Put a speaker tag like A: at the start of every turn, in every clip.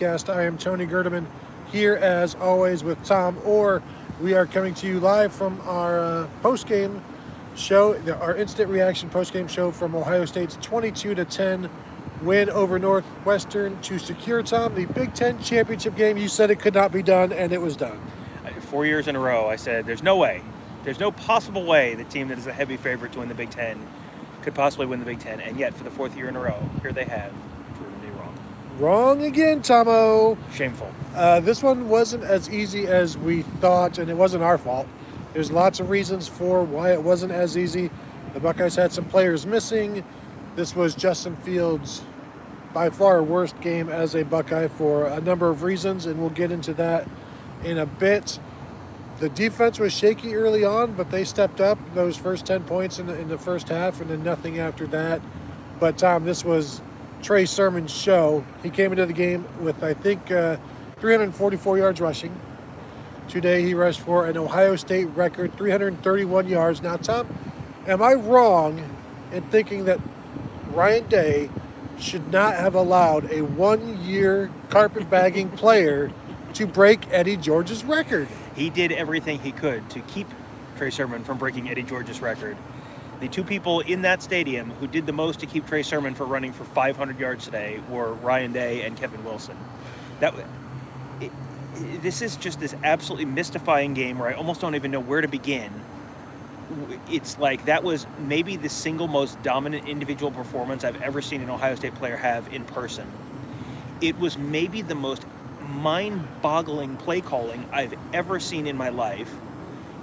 A: podcast. I am Tony Gerdeman here as always with Tom Orr. We are coming to you live from our post-game show, our instant reaction post-game show from Ohio State's 22-10 win over Northwestern to secure, Tom, the Big Ten championship game. You said it could not be done, and it was done.
B: 4 years in a row, I said there's no way. There's no possible way the team that is a heavy favorite to win the Big Ten could possibly win the Big Ten. And yet, for the fourth year in a row, here they have proven me wrong.
A: Wrong again, Tomo.
B: Shameful.
A: This one wasn't as easy as we thought, and it wasn't our fault. There's lots of reasons for why it wasn't as easy. The Buckeyes had some players missing. This was Justin Fields' by far worst game as a Buckeye for a number of reasons, and we'll get into that in a bit. The defense was shaky early on, but they stepped up those first 10 points in the first half, and then nothing after that. But, Tom, this was Trey Sermon's show. He came into the game with, I think, 344 yards rushing. Today he rushed for an Ohio State record, 331 yards. Now, Tom, am I wrong in thinking that Ryan Day should not have allowed a one-year carpetbagging player to break Eddie George's record?
B: He did everything he could to keep Trey Sermon from breaking Eddie George's record. The two people in that stadium who did the most to keep Trey Sermon from running for 500 yards today were Ryan Day and Kevin Wilson. This is just this absolutely mystifying game where I almost don't even know where to begin. It's like that was maybe the single most dominant individual performance I've ever seen an Ohio State player have in person. It was maybe the most mind-boggling play calling I've ever seen in my life.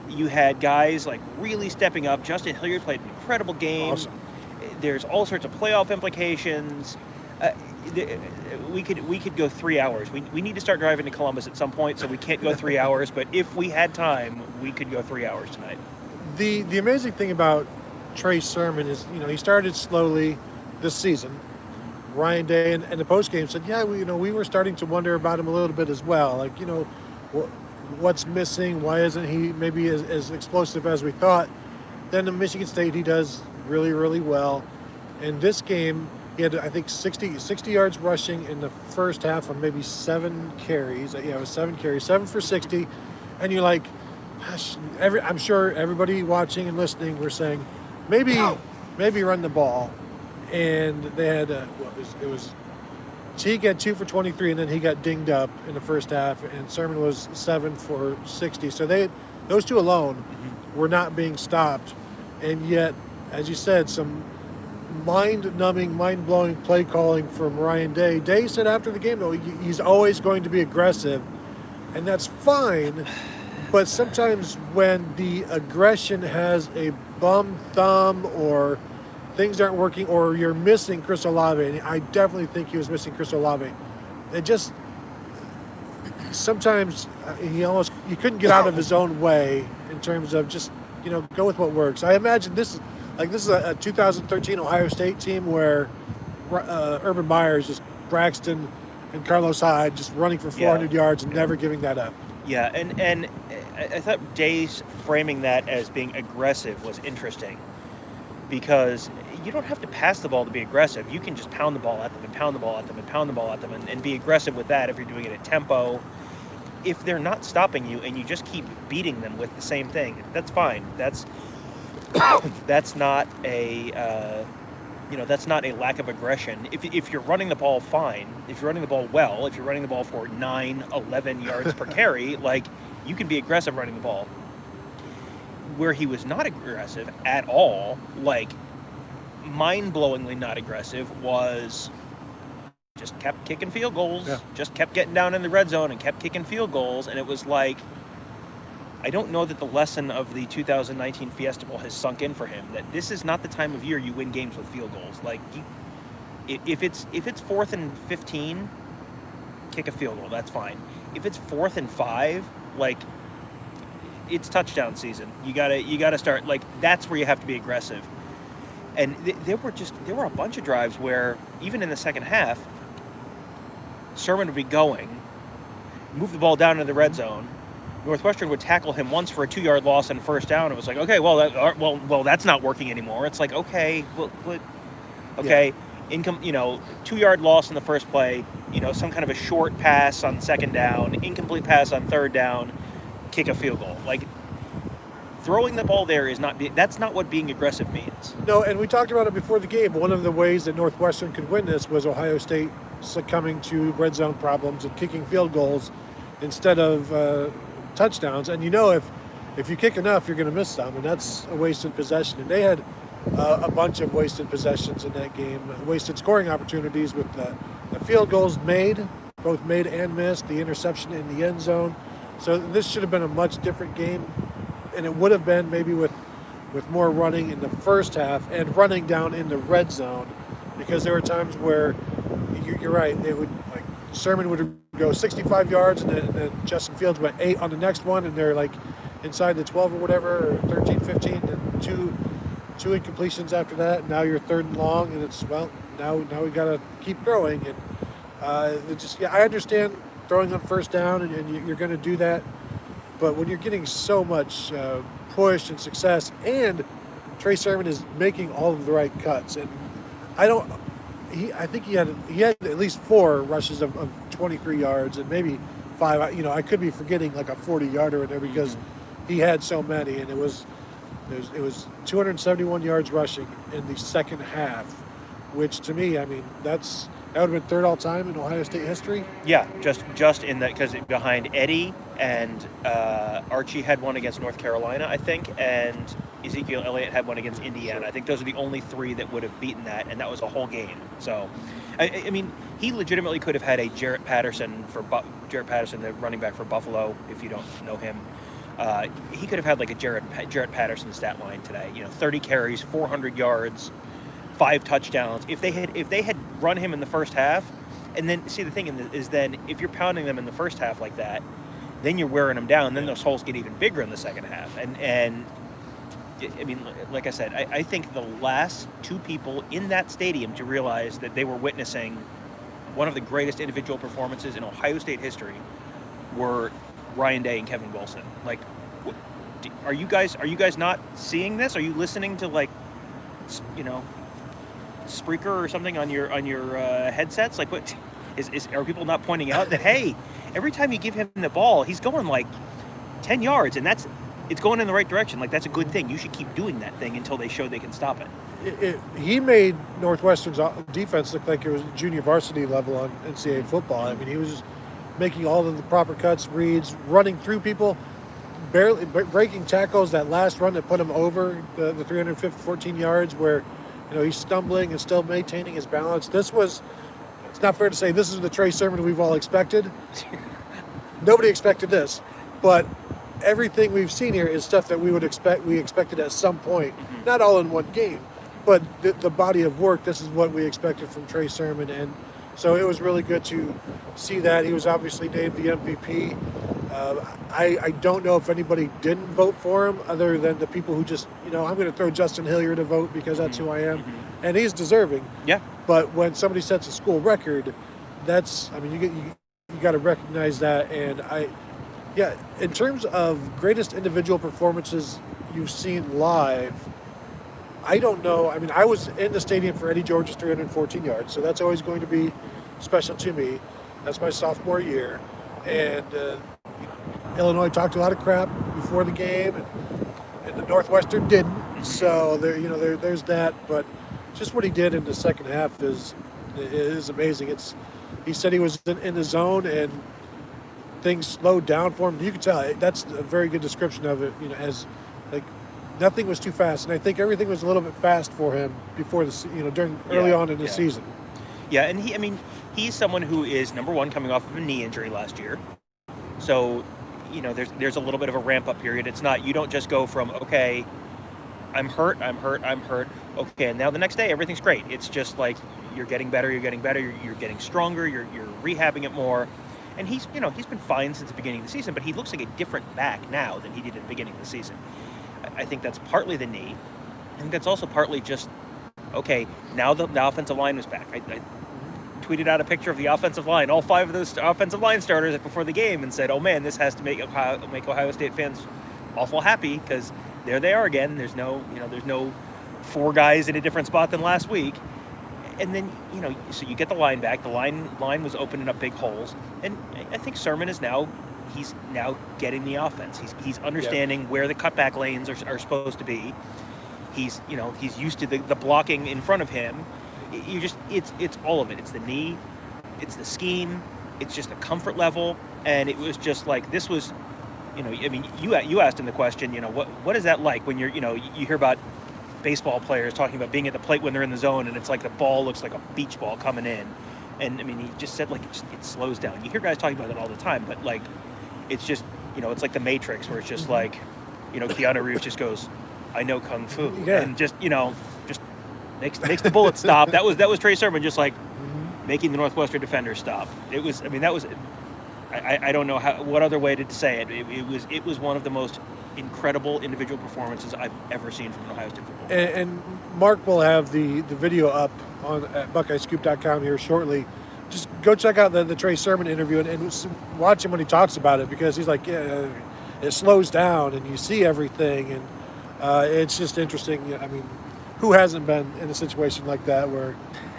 B: You had guys like really stepping up. Justin Hilliard played an incredible game.
A: Awesome.
B: There's all sorts of playoff implications. We could go 3 hours. We need to start driving to Columbus at some point, so we can't go 3 hours. But if we had time, we could go 3 hours tonight.
A: The amazing thing about Trey Sermon is, he started slowly this season. Ryan Day and the postgame said, we were starting to wonder about him a little bit as well. Like, what's missing? Why isn't he maybe as explosive as we thought? Then in Michigan State, he does really, really well. In this game, he had, I think, 60 yards rushing in the first half on maybe 7 carries. Yeah, it was 7 carries, 7 for 60. And you're like, gosh, I'm sure everybody watching and listening were saying, maybe run the ball. And they had, Teague had 2 for 23, and then he got dinged up in the first half, and Sermon was 7 for 60. So those two alone were not being stopped. And yet, as you said, some mind-numbing, mind-blowing play calling from Ryan Day. Day said after the game, though, he's always going to be aggressive, and that's fine. But sometimes when the aggression has a bum thumb or things aren't working, or you're missing Chris Olave, and I definitely think he was missing Chris Olave. It just sometimes he couldn't get out of his own way in terms of just go with what works. I imagine this is a 2013 Ohio State team where Urban Meyer's just Braxton and Carlos Hyde just running for 400 yards and never giving that up.
B: Yeah, and I thought Day's framing that as being aggressive was interesting, because you don't have to pass the ball to be aggressive. You can just pound the ball at them and pound the ball at them and pound the ball at them and be aggressive with that if you're doing it at tempo. If they're not stopping you and you just keep beating them with the same thing, that's fine. That's not a that's not a lack of aggression. If you're running the ball fine, if you're running the ball well, if you're running the ball for 9, 11 yards per carry, like, you can be aggressive running the ball. Where he was not aggressive at all, like mind-blowingly not aggressive, was just kept kicking field goals, just kept getting down in the red zone and kept kicking field goals. And it was like, I don't know that the lesson of the 2019 Fiesta Bowl has sunk in for him, that this is not the time of year you win games with field goals. Like, if it's 4th and 15, kick a field goal, that's fine. If it's 4th and 5, like, it's touchdown season. You gotta start, like, that's where you have to be aggressive. And there were a bunch of drives where, even in the second half, Sermon would be going, move the ball down into the red zone. Northwestern would tackle him once for a 2-yard loss and first down. It was like, okay, well, that's not working anymore. It's like, okay, okay. income, 2-yard loss in the first play, some kind of a short pass on second down, incomplete pass on third down, kick a field goal. Like, throwing the ball there that's not what being aggressive means.
A: No, and we talked about it before the game. One of the ways that Northwestern could win this was Ohio State succumbing to red zone problems and kicking field goals instead of touchdowns. And if you kick enough, you're going to miss some, and that's a wasted possession. And they had a bunch of wasted possessions in that game, wasted scoring opportunities with the field goals both made and missed, the interception in the end zone. So this should have been a much different game, and it would have been maybe with more running in the first half and running down in the red zone, because there were times where you're right, they would, like, Sermon would go 65 yards and then Justin Fields went 8 on the next one, and they're like inside the 12 or whatever, or 13, 15, and two incompletions after that. And now you're third and long, and it's, well, now we got to keep throwing. And I understand throwing on first down, and you're going to do that, but when you're getting so much push and success, and Trey Sermon is making all of the right cuts, and I think he had at least 4 rushes of 23 yards, and maybe 5. I could be forgetting like a 40-yarder in there because he had so many, and it was 271 yards rushing in the second half, which to me, I mean, that would have been third all time in Ohio State history.
B: Yeah, just in that, because behind Eddie and Archie had one against North Carolina, I think, and Ezekiel Elliott had one against Indiana. I think those are the only 3 that would have beaten that, and that was a whole game. So, I mean, he legitimately could have had a Jarrett Patterson, the running back for Buffalo, if you don't know him. He could have had like a Jarrett Patterson stat line today. 30 carries, 400 yards, 5 touchdowns. If they had run him in the first half, and then see, the thing is then if you're pounding them in the first half like that, then you're wearing them down. Then those holes get even bigger in the second half. And I mean, like I said, I think the last 2 people in that stadium to realize that they were witnessing one of the greatest individual performances in Ohio State history were Ryan Day and Kevin Wilson. Like, are you guys not seeing this? Are you listening to, like, Spreaker or something on your headsets? Like, what are people not pointing out that, hey, every time you give him the ball, he's going like 10 yards, and it's going in the right direction. Like, that's a good thing. You should keep doing that thing until they show they can stop it.
A: He made Northwestern's defense look like it was junior varsity level on NCAA football. I mean, he was just making all of the proper cuts, reads, running through people, barely breaking tackles. That last run that put him over the 314 yards, where he's stumbling and still maintaining his balance. It's not fair to say this is the Trey Sermon we've all expected. Nobody expected this, but everything we've seen here is stuff that we expected at some point, not all in one game, but the body of work. This is what we expected from Trey Sermon, and so it was really good to see that. He was obviously named the MVP. I don't know if anybody didn't vote for him other than the people who just, I'm going to throw Justin Hilliard to vote because that's who I am, and he's deserving.
B: Yeah.
A: But when somebody sets a school record, you got to recognize that. And in terms of greatest individual performances you've seen live, I don't know. I mean, I was in the stadium for Eddie George's 314 yards, so that's always going to be special to me. That's my sophomore year. And Illinois talked a lot of crap before the game, and the Northwestern didn't. So there's that. But just what he did in the second half is amazing. He said he was in the zone and things slowed down for him. You can tell that's a very good description of it. As like nothing was too fast, and I think everything was a little bit fast for him before early on in the season.
B: Yeah, and he's someone who is, number one, coming off of a knee injury last year. So, there's a little bit of a ramp-up period. It's not, you don't just go from, okay, I'm hurt. Okay, and now the next day, everything's great. It's just like, you're getting better, you're getting stronger, you're rehabbing it more. And he's been fine since the beginning of the season, but he looks like a different back now than he did at the beginning of the season. I think that's partly the knee. I think that's also partly just, okay, now the offensive line is back. I tweeted out a picture of the offensive line, all 5 of those offensive line starters before the game, and said, oh man, this has to make Ohio State fans awful happy, because there they are again. There's no 4 guys in a different spot than last week. and then, so you get the line back. The line was opening up big holes, and I think Sermon is he's now getting the offense. He's understanding where the cutback lanes are supposed to be. He's used to the blocking in front of him. It's all of it. It's the knee, it's the scheme, it's just the comfort level, and it was just like this was, you asked him the question, what is that like when you hear about baseball players talking about being at the plate when they're in the zone, and it's like the ball looks like a beach ball coming in, and he just said like it slows down. You hear guys talking about it all the time, but like it's just it's like the Matrix where it's just like Keanu Reeves just goes, I know kung fu, and just makes the bullet stop. That was Trey Sermon just like making the Northwestern defenders stop. It was I don't know what other way to say it. It was one of the most incredible individual performances I've ever seen from an Ohio State football.
A: And Mark will have the video up at BuckeyeScoop.com here shortly. Just go check out the Trey Sermon interview and watch him when he talks about it, because he's like, it slows down and you see everything, and it's just interesting. I mean, who hasn't been in a situation like that where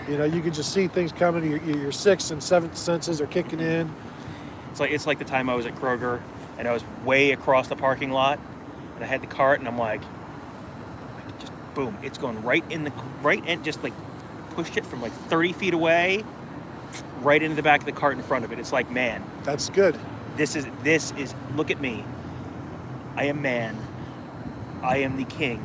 A: you can just see things coming, your sixth and seventh senses are kicking in.
B: It's like the time I was at Kroger and I was way across the parking lot and I had the cart and I'm like just boom, it's going right in, just like pushed it from like 30 feet away right into the back of the cart in front of it. It's like, man,
A: that's good.
B: This is look at me. I am man. I am the king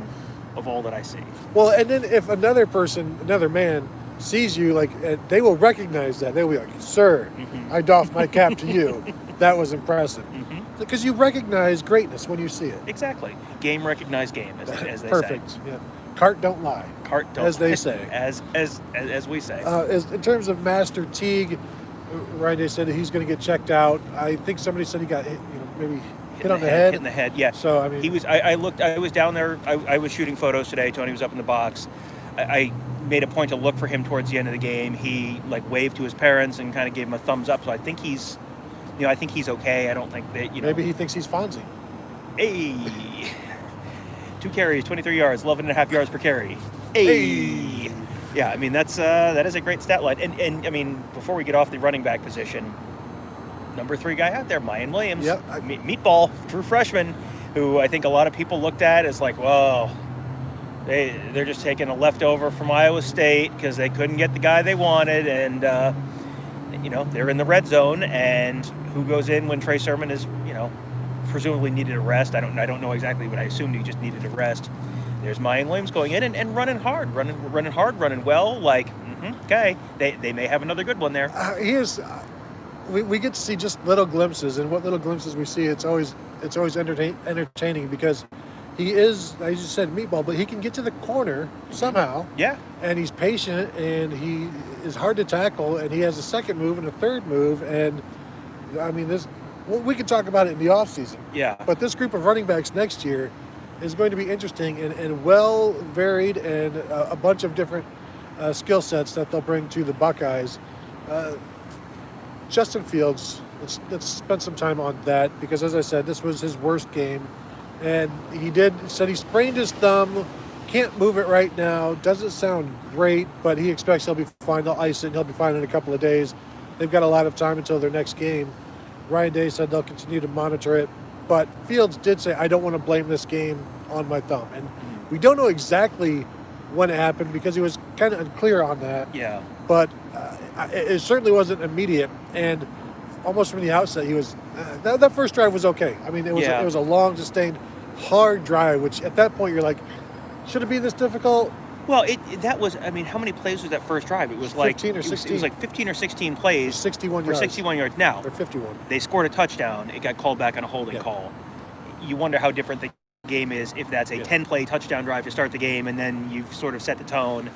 B: of all that I see.
A: Well, and then if another man sees you, like, they will recognize that. They'll be like, sir, I doff my cap to you. That was impressive. Because you recognize greatness when you see it.
B: Exactly. Game recognized game, as they say.
A: Perfect. Yeah. Cart don't lie.
B: Cart don't
A: as they say.
B: As we say.
A: In terms of Master Teague, Ryan Day said that he's going to get checked out. I think somebody said he got hit, maybe hit on the head.
B: Hit in the head, yeah.
A: So, I mean,
B: he was. I looked. I was down there. I was shooting photos today. Tony was up in the box. I made a point to look for him towards the end of the game. He like waved to his parents and kind of gave him a thumbs up. So I think he's, I think he's okay. I don't think that,
A: Maybe he thinks he's Fonzie.
B: Hey, 2 carries, 23 yards, 11.5 yards per carry. Hey. Yeah, I mean that is a great stat line. And I mean, before we get off the running back position, number 3 guy out there, Mayan Williams, meatball, true freshman, who I think a lot of people looked at as like, well, they're just taking a leftover from Iowa State because they couldn't get the guy they wanted, and they're in the red zone. And who goes in when Trey Sermon is presumably needed a rest? I don't know exactly, but I assumed he just needed a rest. There's Mayan Williams going in and running hard, running well. Like, okay, they may have another good one there.
A: He is. We get to see just little glimpses, and what little glimpses we see, it's always entertaining because he is, as you said, meatball, but he can get to the corner somehow.
B: Yeah. And
A: he's patient, and he is hard to tackle, and he has a second move and a third move, and I mean we can talk about it in the offseason.
B: Yeah.
A: But this group of running backs next year is going to be interesting and well varied, and a bunch of different skill sets that they'll bring to the Buckeyes. Justin Fields, let's spend some time on that, because as I said, this was his worst game, and said he sprained his thumb, can't move it right now, doesn't sound great, but he expects he'll be fine. They'll ice it and he'll be fine in a couple of days. They've got a lot of time until their next game. Ryan Day said they'll continue to monitor it, but Fields did say, I don't want to blame this game on my thumb, and we don't know exactly when it happened because he was kind of unclear on that.
B: Yeah.
A: But it certainly wasn't immediate, and almost from the outset, he was. That first drive was okay. I mean, it was a long, sustained, hard drive, which at that point you're like, should it be this difficult?
B: Well, that was. I mean, how many plays was that first drive? It was like
A: 15 or 16.
B: It was like 15 or 16 plays.
A: 61
B: for
A: yards.
B: 61 yards. Now,
A: or 51.
B: They scored a touchdown. It got called back on a holding call. You wonder how different the game is if that's a 10-play touchdown drive to start the game, and then you've sort of set the tone.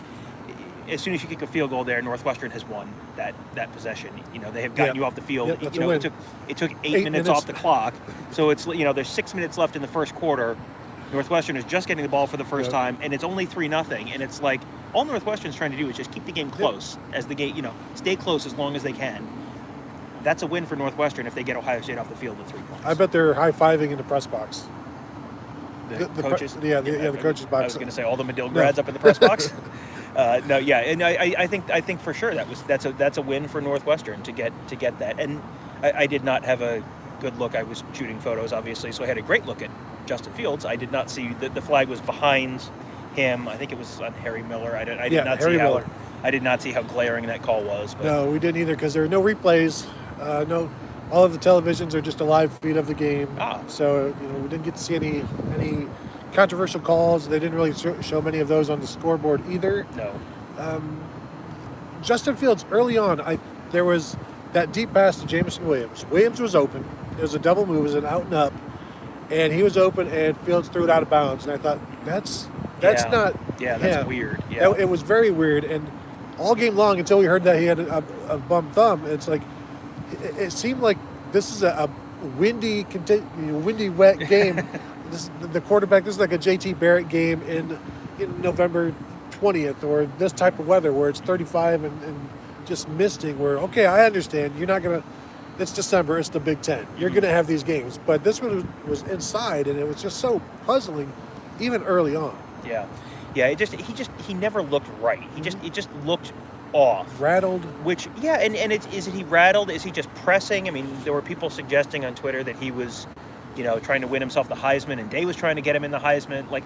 B: As soon as you kick a field goal there, Northwestern has won that possession. They have gotten you off the field. It took 8 minutes off the clock. So it's there's 6 minutes left in the first quarter. Northwestern is just getting the ball for the first time, and it's only 3-0. And it's like all Northwestern's trying to do is just keep the game close as the game, stay close as long as they can. That's a win for Northwestern if they get Ohio State off the field with 3 points.
A: I bet they're high-fiving in the press box.
B: the coaches.
A: The coaches box.
B: I was going to say all the Medill grads up in the press box. No, yeah, and I think for sure that's a win for Northwestern to get that. And I did not have a good look. I was shooting photos, obviously, so I had a great look at Justin Fields. I did not see the flag was behind him. I think it was on Harry Miller. I did not see how glaring that call was. But.
A: No, we didn't either because there were no replays. No, all of the televisions are just a live feed of the game. So we didn't get to see any controversial calls. They didn't really show many of those on the scoreboard either.
B: No.
A: Justin Fields early on, there was that deep pass to Jameson Williams. Williams was open. It was a double move. It was an out and up, and he was open, and Fields threw it out of bounds. And I thought that's not.
B: Yeah, that's weird. Yeah,
A: it was very weird. And all game long until we heard that he had a bum thumb, it's like it seemed like this is a windy, wet game. The quarterback. This is like a JT Barrett game in November 20th, or this type of weather where it's 35 and just misting. Where I understand you're not gonna. It's December. It's the Big Ten. You're gonna have these games, but this one was inside, and it was just so puzzling, even early on.
B: Yeah. He never looked right. It just looked off.
A: Rattled.
B: Which and is he rattled? Is he just pressing? I mean, there were people suggesting on Twitter that he was, trying to win himself the Heisman, and Day was trying to get him in the Heisman. Like,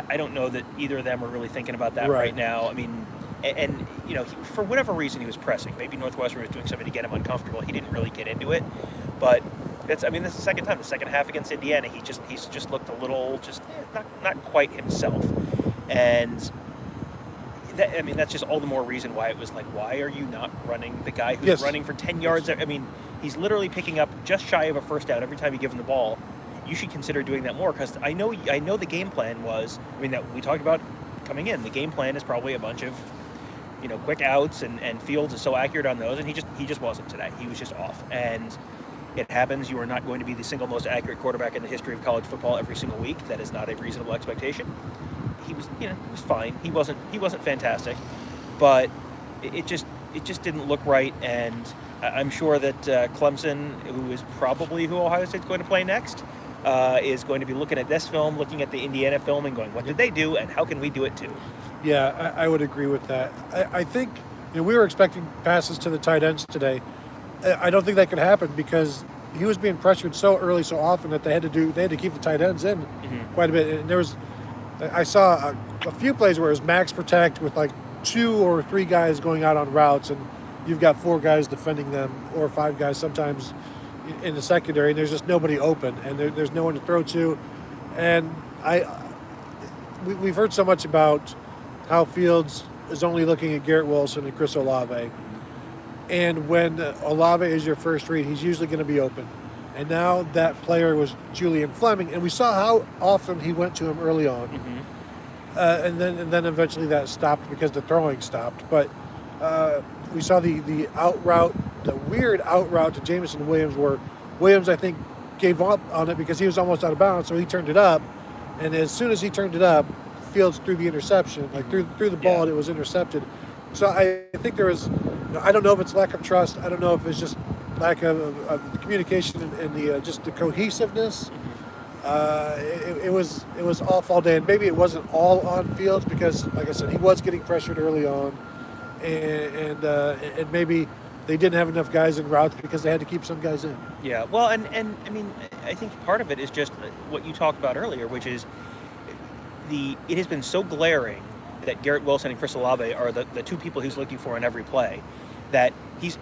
B: I don't know that either of them are really thinking about that right now. I mean, and for whatever reason he was pressing. Maybe Northwestern was doing something to get him uncomfortable. He didn't really get into it, but this is the second time. The second half against Indiana, he's just looked a little not quite himself, and that's just all the more reason why it was like, why are you not running the guy who's running for 10 yards? I mean, he's literally picking up just shy of a first down every time you give him the ball. You should consider doing that more, because I know the game plan was, that we talked about coming in. The game plan is probably a bunch of quick outs, and Fields is so accurate on those, and he just wasn't today. He was just off, and it happens. You are not going to be the single most accurate quarterback in the history of college football every single week. That is not a reasonable expectation. He was fine. He wasn't fantastic, but it just didn't look right. And I'm sure that Clemson, who is probably who Ohio State's going to play next, is going to be looking at this film, looking at the Indiana film, and going, what did they do, and how can we do it too?
A: Yeah, I would agree with that. I think we were expecting passes to the tight ends today. I don't think that could happen because he was being pressured so early, so often that they had to keep the tight ends in quite a bit. And I saw a few plays where it was max protect with like 2 or 3 guys going out on routes, and you've got 4 guys defending them, or 5 guys sometimes in the secondary, and there's just nobody open, and there's no one to throw to. And we've heard so much about how Fields is only looking at Garrett Wilson and Chris Olave. And when Olave is your first read, he's usually going to be open. And now that player was Julian Fleming, and we saw how often he went to him early on. And then eventually that stopped because the throwing stopped. But we saw the out route, the weird out route to Jameson Williams, where Williams, I think, gave up on it because he was almost out of bounds, so he turned it up. And as soon as he turned it up, Fields threw the interception, threw the ball, and it was intercepted. So I think there was, I don't know if it's lack of trust. I don't know if it's just lack of communication and the cohesiveness. It was off all day, and maybe it wasn't all on Fields because, like I said, he was getting pressured early on, and maybe they didn't have enough guys in routes because they had to keep some guys in.
B: Yeah, well, and I mean, I think part of it is just what you talked about earlier, which is it has been so glaring that Garrett Wilson and Chris Olave are the 2 people he's looking for in every play, that he's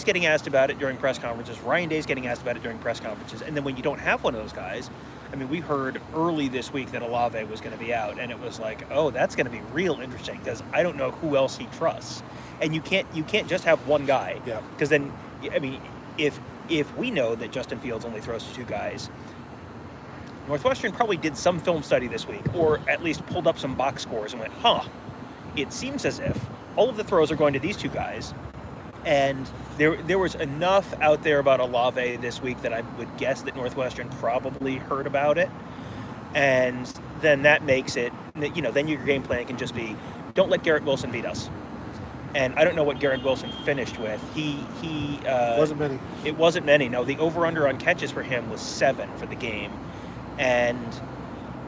B: getting asked about it during press conferences. Ryan Day's getting asked about it during press conferences, and then when you don't have one of those guys, I mean, we heard early this week that Olave was going to be out, and it was like, oh, that's going to be real interesting because I don't know who else he trusts, and you can't just have one guy, because then, I mean, if we know that Justin Fields only throws to 2 guys. Northwestern probably did some film study this week, or at least pulled up some box scores and went, it seems as if all of the throws are going to these 2 guys. And there was enough out there about Olave this week that I would guess that Northwestern probably heard about it. And then that makes it, then your game plan can just be, don't let Garrett Wilson beat us. And I don't know what Garrett Wilson finished with.
A: Wasn't many.
B: It wasn't many. No, the over-under on catches for him was 7 for the game. And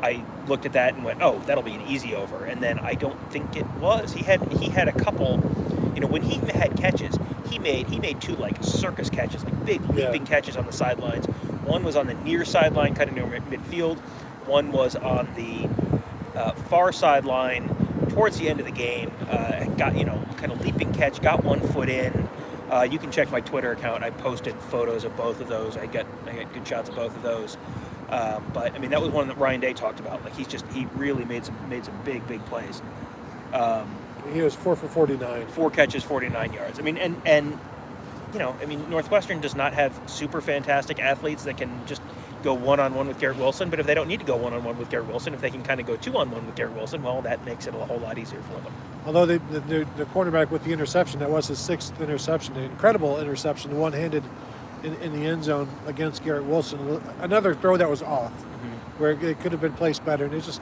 B: I looked at that and went, oh, that'll be an easy over. And then I don't think it was. He had a couple, when he had catches, he made two like circus catches, like big leaping catches on the sidelines. One was on the near sideline, kind of near midfield. One was on the far sideline towards the end of the game. Got kind of leaping catch, got 1 foot in. You can check my Twitter account. I posted photos of both of those. I got good shots of both of those. But I mean, that was one that Ryan Day talked about. Like he really made some big plays.
A: He was 4 for 49.
B: 4 catches, 49 yards. I mean, and Northwestern does not have super fantastic athletes that can just go one-on-one with Garrett Wilson. But if they don't need to go one-on-one with Garrett Wilson, if they can kind of go 2-on-1 with Garrett Wilson, well, that makes it a whole lot easier for them.
A: Although the cornerback with the interception, that was his 6th interception, an incredible interception, one-handed in the end zone against Garrett Wilson. Another throw that was off, where it could have been placed better. And it's just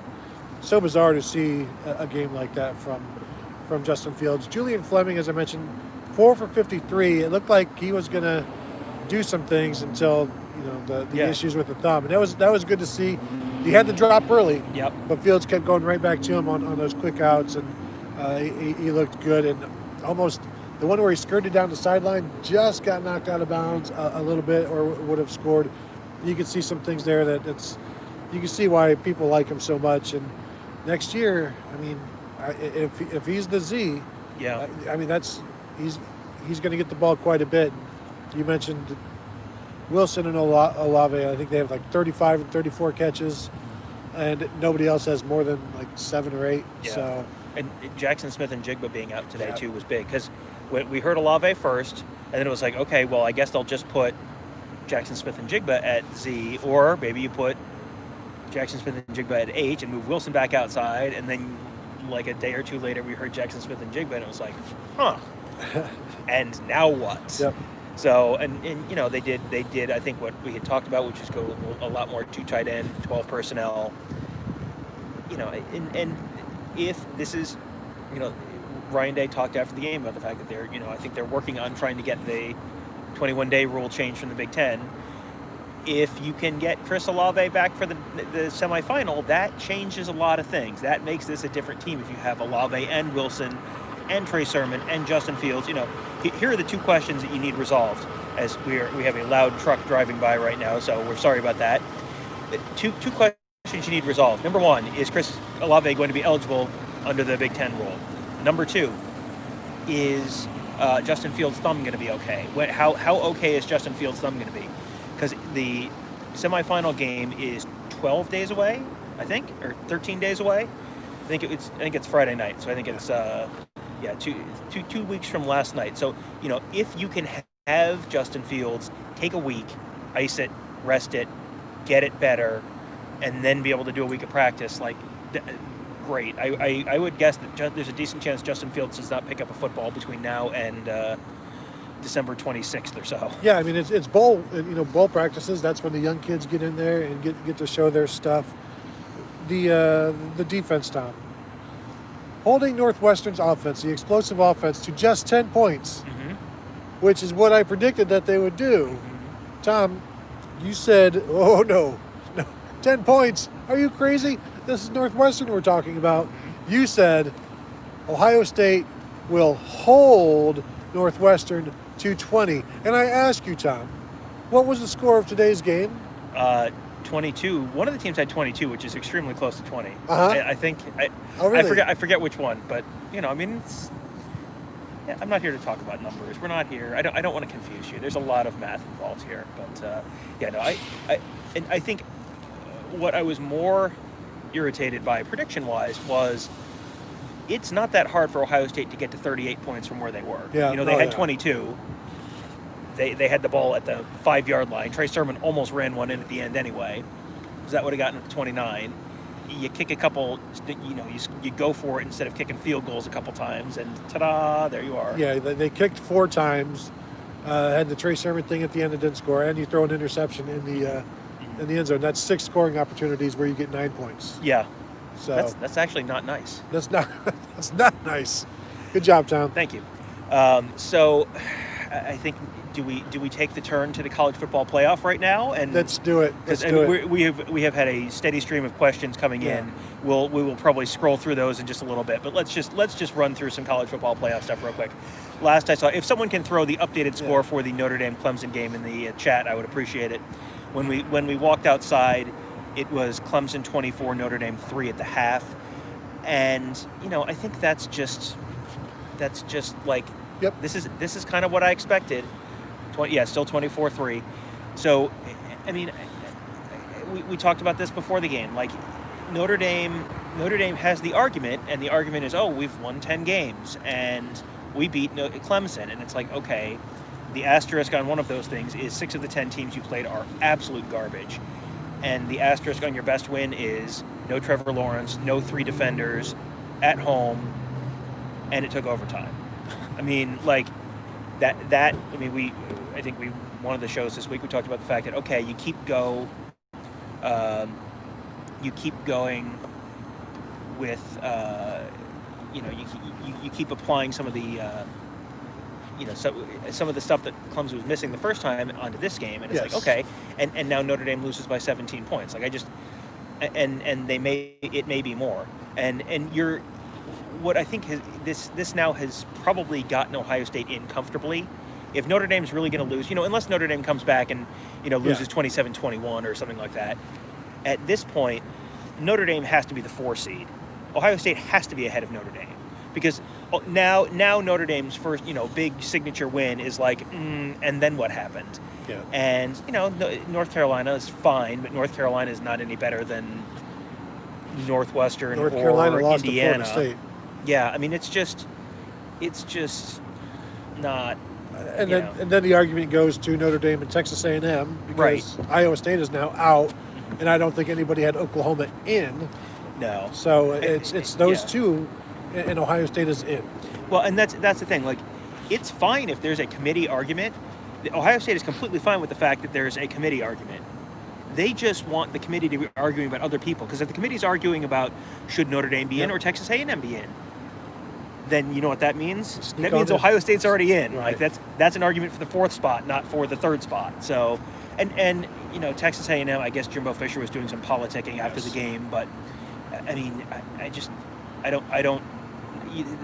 A: so bizarre to see a game like that from Justin Fields. Julian Fleming, as I mentioned, 4 for 53. It looked like he was going to do some things until the issues with the thumb, and that was good to see. He had the drop early, but Fields kept going right back to him on those quick outs, and he looked good. And almost the one where he skirted down the sideline just got knocked out of bounds a little bit, or would have scored. You can see some things there you can see why people like him so much. And next year, I mean, if he's the Z, I mean he's going to get the ball quite a bit. You mentioned Wilson and Olave. I think they have like 35 and 34 catches, and nobody else has more than like 7 or 8.
B: Yeah.
A: So,
B: and Jackson Smith and Jigba being out today too was big, because we heard Olave first, and then it was like, okay, well, I guess they'll just put Jackson Smith and Jigba at Z, or maybe you put Jackson Smith and Jigba at H and move Wilson back outside, and then like a day or two later we heard Jackson Smith and Jigba, and it was like, huh. And now what?
A: Yep.
B: So, and they did I think what we had talked about, which is go a lot more 2 tight end, 12 personnel. And if this is, Ryan Day talked after the game about the fact that they're, I think they're working on trying to get the 21-day rule changed from the Big Ten. If you can get Chris Olave back for the semifinal, that changes a lot of things. That makes this a different team if you have Olave and Wilson and Trey Sermon and Justin Fields. Here are the 2 questions that you need resolved, as we have a loud truck driving by right now, so we're sorry about that. Two questions you need resolved. Number 1, is Chris Olave going to be eligible under the Big Ten rule? Number 2, is Justin Fields' thumb going to be okay? How okay is Justin Fields' thumb going to be? Because the semifinal game is 12 days away, I think, or 13 days away. I think it's Friday night, so I think it's 2 weeks from last night. So if you can have Justin Fields take a week, ice it, rest it, get it better, and then be able to do a week of practice, like great. I would guess that there's a decent chance Justin Fields does not pick up a football between now and December 26th or so.
A: Yeah, I mean it's bowl practices. That's when the young kids get in there and get to show their stuff. The defense, Tom, holding Northwestern's offense, the explosive offense, to just 10 points, which is what I predicted that they would do. Tom, you said, oh no, 10 points. Are you crazy? This is Northwestern we're talking about. You said Ohio State will hold Northwestern to 20. And I ask you, Tom, what was the score of today's game?
B: 22. One of the teams had 22, which is extremely close to 20.
A: Uh-huh.
B: I think.
A: Oh, really?
B: I forget which one, but I'm not here to talk about numbers. We're not here. I don't want to confuse you. There's a lot of math involved here, but I think what I was more irritated by prediction-wise was it's not that hard for Ohio State to get to 38 points from where they were.
A: Yeah,
B: they had 22. They had the ball at the 5-yard line. Trey Sermon almost ran one in at the end anyway, because that would have gotten it to 29. You kick a couple, you go for it instead of kicking field goals a couple times, and ta-da, there you are.
A: Yeah, they kicked 4 times, had the Trey Sermon thing at the end that didn't score, and you throw an interception in the end zone. That's 6 scoring opportunities where you get 9 points.
B: Yeah,
A: so
B: that's actually not nice.
A: That's not nice. Good job, Tom.
B: Thank you. So I think do we take the turn to the college football playoff right now? And
A: let's do it. Let's do it.
B: We have had a steady stream of questions coming in. We will probably scroll through those in just a little bit, but let's just run through some college football playoff stuff real quick. Last I saw, if someone can throw the updated score for the Notre Dame Clemson game in the chat, I would appreciate it. When we walked outside, it was Clemson 24, Notre Dame 3 at the half, and I think that's just like, this is kind of what I expected. Still 24-3. So, I mean, we talked about this before the game. Like, Notre Dame has the argument, and the argument is, we've won 10 games, and we beat Clemson. And it's like, okay, the asterisk on one of those things is 6 of the 10 teams you played are absolute garbage. And the asterisk on your best win is no Trevor Lawrence, no 3 defenders, at home, and it took overtime. I mean, like, I think one of the shows this week, we talked about the fact that, okay, you keep going with, you keep applying some of the, some of the stuff that Clemson was missing the first time onto this game, and it's like, okay, and now Notre Dame loses by 17 points. Like, and it may be more, and you're, what I think this now has probably gotten Ohio State in comfortably. If Notre Dame's really going to lose, unless Notre Dame comes back and, loses 27-21 or something like that, at this point, Notre Dame has to be the 4 seed. Ohio State has to be ahead of Notre Dame, because now Notre Dame's first, big signature win is like, and then what happened?
A: Yeah.
B: And, North Carolina is fine, but North Carolina is not any better than Northwestern
A: North Carolina
B: or
A: lost
B: Indiana.
A: to Florida State.
B: Yeah, I mean, it's just not.
A: And then the argument goes to Notre Dame and Texas A&M, because Iowa State is now out, and I don't think anybody had Oklahoma in.
B: No.
A: So it's those two, and Ohio State is in.
B: Well, and that's the thing. Like, it's fine if there's a committee argument. Ohio State is completely fine with the fact that there's a committee argument. They just want the committee to be arguing about other people, because if the committee's arguing about should Notre Dame be in or Texas A&M be in, then you know what that means? That means Ohio State's already in.
A: Right.
B: Like, that's an argument for the 4th spot, not for the 3rd spot. So, and Texas A&M, I guess Jimbo Fisher was doing some politicking after the game, but I mean, I don't.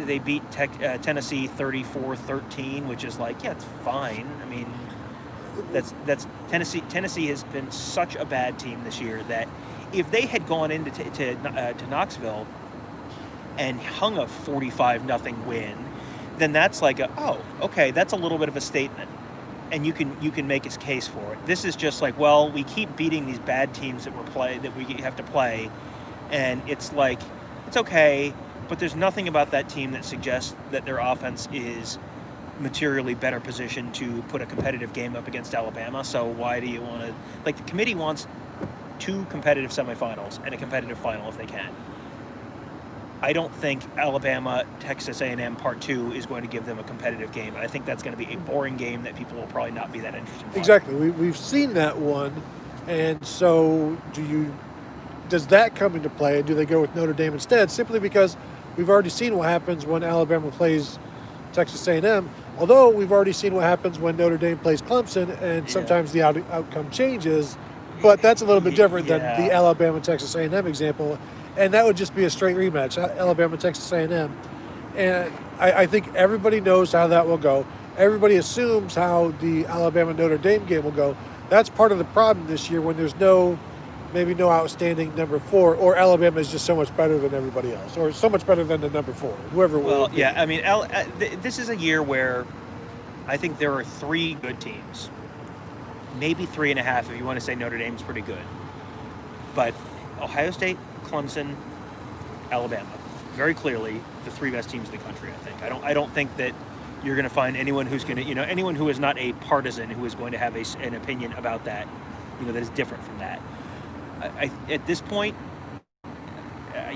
B: They beat Tennessee 34-13, which is like, it's fine. I mean, that's Tennessee. Tennessee has been such a bad team this year that if they had gone into to Knoxville and hung a 45-0 win, then that's like okay, that's a little bit of a statement, and you can make his case for it. This is just like, well, we keep beating these bad teams that we have to play, and it's like, it's okay, but there's nothing about that team that suggests that their offense is materially better positioned to put a competitive game up against Alabama. So why do you want to, like, the committee wants 2 competitive semifinals and a competitive final if they can. I don't think Alabama, Texas A&M Part 2 is going to give them a competitive game. And I think that's going to be a boring game that people will probably not be that interested in.
A: Exactly. We've seen that one. And so does that come into play? And do they go with Notre Dame instead? Simply because we've already seen what happens when Alabama plays Texas A&M. Although we've already seen what happens when Notre Dame plays Clemson, and sometimes the outcome changes. But that's a little bit different than the Alabama-Texas A&M example. And that would just be a straight rematch, Alabama-Texas A&M. And I think everybody knows how that will go. Everybody assumes how the Alabama-Notre Dame game will go. That's part of the problem this year, when there's maybe no outstanding number 4, or Alabama is just so much better than everybody else, or so much better than the number 4, whoever it will be.
B: Yeah, I mean, this is a year where I think there are 3 good teams. Maybe 3.5 if you want to say Notre Dame's pretty good. But Ohio State, Clemson, Alabama, very clearly the 3 best teams in the country, I think. I don't think that you're going to find anyone who's going to, anyone who is not a partisan who is going to have an opinion about that, that is different from that. At this point,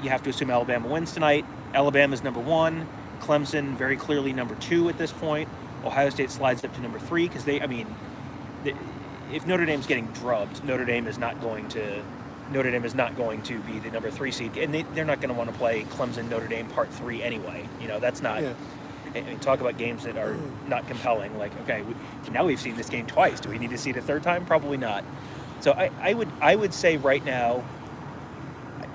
B: you have to assume Alabama wins tonight. Alabama's number 1. Clemson very clearly number 2 at this point. Ohio State slides up to number 3 because if Notre Dame's getting drubbed, Notre Dame is not going to be the number 3 seed, and they're not going to want to play Clemson Notre Dame Part 3 anyway. That's not. Yeah. I mean, talk about games that are not compelling. Like, okay, now we've seen this game twice. Do we need to see it a third time? Probably not. So I would say right now,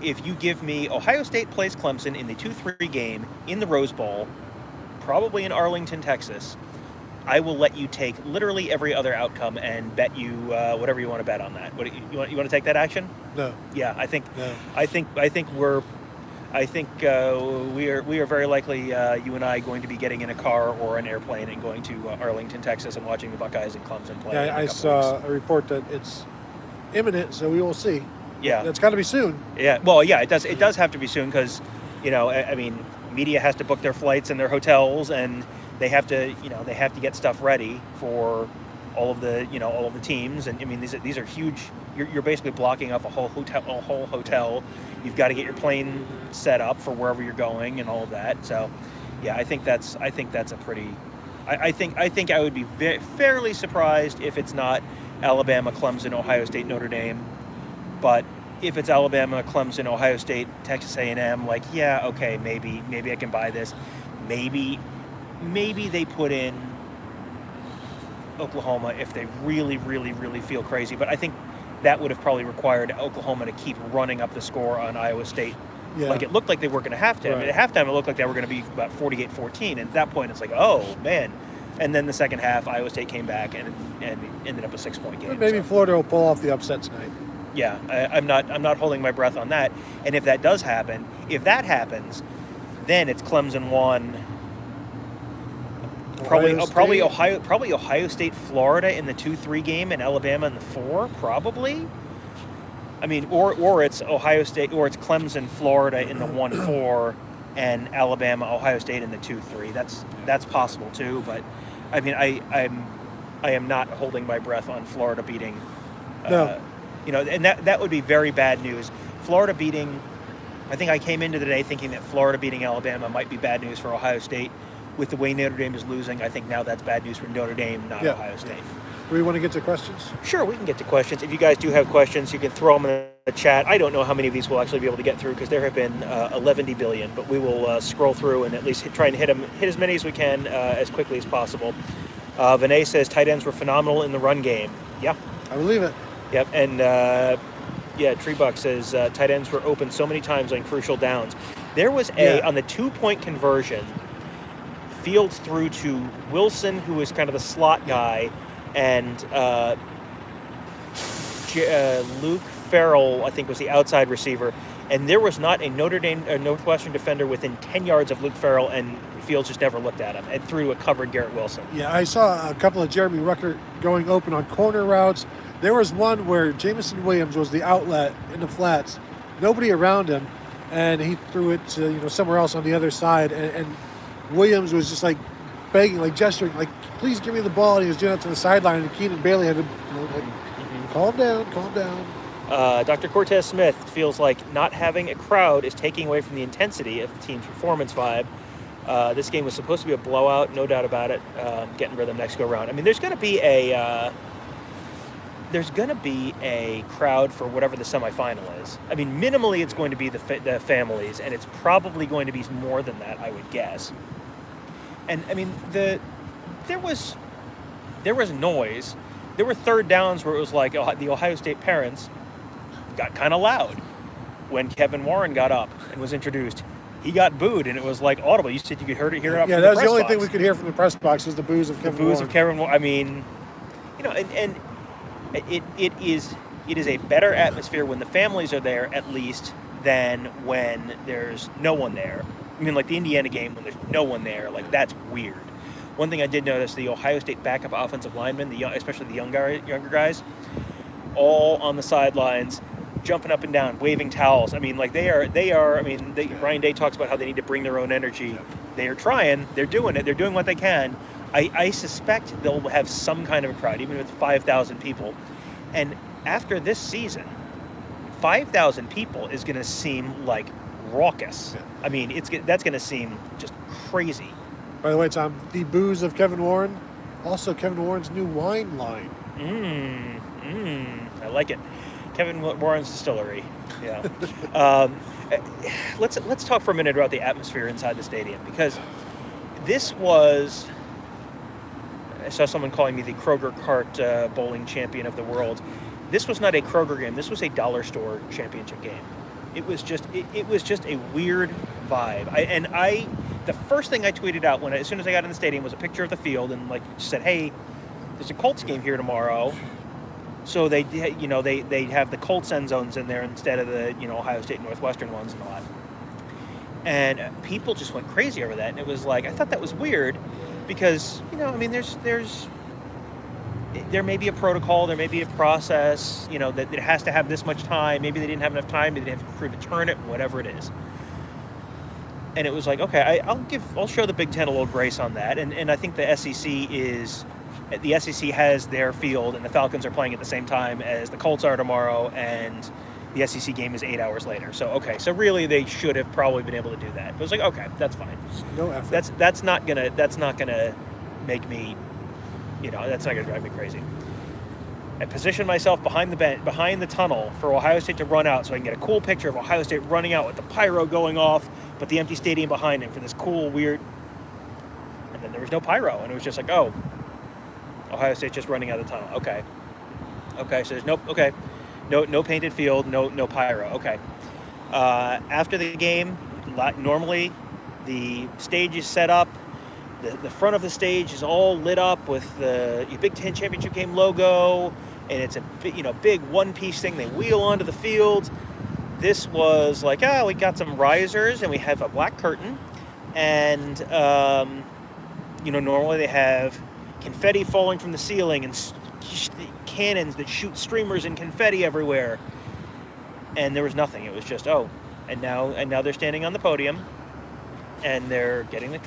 B: if you give me Ohio State plays Clemson in the 2-3 game in the Rose Bowl, probably in Arlington, Texas, I will let you take literally every other outcome and bet you whatever you want to bet on that. What you want to take that action?
A: No.
B: Yeah, I think
A: No.
B: I think we are very likely you and I going to be getting in a car or an airplane and going to Arlington, Texas, and watching the Buckeyes and Clemson play.
A: Yeah, I saw a report that it's imminent, so we will see.
B: Yeah,
A: it's got to be soon.
B: Yeah, well, yeah, it does. It does have to be soon because, I mean, media has to book their flights and their hotels, and they have to get stuff ready for all of the teams. And I mean, these are huge. You're basically blocking off a whole hotel. You've got to get your plane set up for wherever you're going and all of that. So, yeah, I think that's a pretty. I think I would be fairly surprised if it's not Alabama, Clemson, Ohio State, Notre Dame. But if it's Alabama, Clemson, Ohio State, Texas A&M, like, yeah, okay, maybe I can buy this. Maybe they put in Oklahoma if they really, really, really feel crazy. But I think that would have probably required Oklahoma to keep running up the score on Iowa State. Yeah. Like it looked like they were going to have to. Right. I mean, at halftime, it looked like they were going to be about 48-14. And at that point, it's like, oh, man. And then the second half, Iowa State came back and ended up a 6-point game.
A: Maybe Florida will pull off the upset tonight.
B: Yeah, I'm not holding my breath on that. And if that does happen, then it's Clemson 1. Probably Ohio State, Florida in the 2-3 game, and Alabama in the 4, probably. I mean, or it's Ohio State, or it's Clemson, Florida in the 1-4, and Alabama, Ohio State in the 2-3. That's possible too. But I mean, I am not holding my breath on Florida beating.
A: No.
B: And that would be very bad news. Florida beating. I think I came into the day thinking that Florida beating Alabama might be bad news for Ohio State. With the way Notre Dame is losing, I think now that's bad news for Notre Dame, not Ohio State.
A: Do we want to get to questions?
B: Sure, we can get to questions. If you guys do have questions, you can throw them in the chat. I don't know how many of these we'll actually be able to get through because there have been 11 billion, but we will scroll through and at least try and hit as many as we can as quickly as possible. Vinay says tight ends were phenomenal in the run game. Yeah.
A: I believe it.
B: Yep, and Treebuck says tight ends were open so many times on crucial downs. There was on the 2-point conversion, Fields threw to Wilson, who was kind of the slot guy, and Luke Farrell, I think, was the outside receiver. And there was not a Northwestern defender within 10 yards of Luke Farrell, and Fields just never looked at him and threw to a covered Garrett Wilson.
A: Yeah, I saw a couple of Jeremy Rucker going open on corner routes. There was one where Jamison Williams was the outlet in the flats, nobody around him, and he threw it to somewhere else on the other side, and Williams was just like begging, like gesturing, like, please give me the ball. And he was doing it to the sideline, and Keenan Bailey had to calm down.
B: Dr. Cortez Smith feels like not having a crowd is taking away from the intensity of the team's performance vibe. This game was supposed to be a blowout, no doubt about it. Getting rhythm next go round. I mean, there's going to be a crowd for whatever the semifinal is. I mean, minimally, it's going to be the families, and it's probably going to be more than that, I would guess. And I mean, there was noise. There were third downs where it was like the Ohio State parents got kind of loud when Kevin Warren got up and was introduced. He got booed, and it was like audible. You said you could hear it up from the press box.
A: Yeah, that was the only thing we could hear from the press box was the boos of Kevin Warren.
B: The boos of Kevin Warren. I mean, and it is a better atmosphere when the families are there, at least, than when there's no one there. I mean, like the Indiana game, when there's no one there, like that's weird. One thing I did notice, the Ohio State backup offensive linemen, especially the younger guys, all on the sidelines, jumping up and down, waving towels. I mean, like they are. I mean, Ryan Day talks about how they need to bring their own energy. They are trying. They're doing it. They're doing what they can. I suspect they'll have some kind of a crowd, even with 5,000 people. And after this season, 5,000 people is going to seem like raucous. Yeah. I mean, that's going to seem just crazy.
A: By the way, Tom, the booze of Kevin Warren, also Kevin Warren's new wine line.
B: I like it. Kevin Warren's Distillery. Yeah. Let's talk for a minute about the atmosphere inside the stadium, because this was. I saw someone calling me the Kroger Cart bowling champion of the world. This was not a Kroger game. This was a dollar store championship game. It was just a weird vibe. The first thing I tweeted out as soon as I got in the stadium was a picture of the field and said, "Hey, there's a Colts game here tomorrow." So they have the Colts end zones in there instead of the Ohio State Northwestern ones and all that. And people just went crazy over that. And it was like, I thought that was weird because there may be a protocol, there may be a process, that it has to have this much time. Maybe they didn't have enough time, maybe they didn't have crew to turn it, whatever it is. And it was like, okay, I'll show the Big Ten a little grace on that. And I think the SEC has their field, and the Falcons are playing at the same time as the Colts are tomorrow, and the SEC game is 8 hours later. So really they should have probably been able to do that. But it was like, okay, that's fine.
A: No effort.
B: That's not gonna make me, that's not gonna drive me crazy. I positioned myself behind the tunnel for Ohio State to run out, so I can get a cool picture of Ohio State running out with the pyro going off, but the empty stadium behind him for this cool, weird. And then there was no pyro, and it was just like, oh, Ohio State just running out of the tunnel. Okay, so there's no painted field, no pyro. Okay. After the game, normally the stage is set up. The front of the stage is all lit up with the Big Ten Championship Game logo, and it's a big one-piece thing they wheel onto the field. This was like, we got some risers, and we have a black curtain, and normally they have confetti falling from the ceiling and cannons that shoot streamers and confetti everywhere. And there was nothing. It was just, and now they're standing on the podium, and they're getting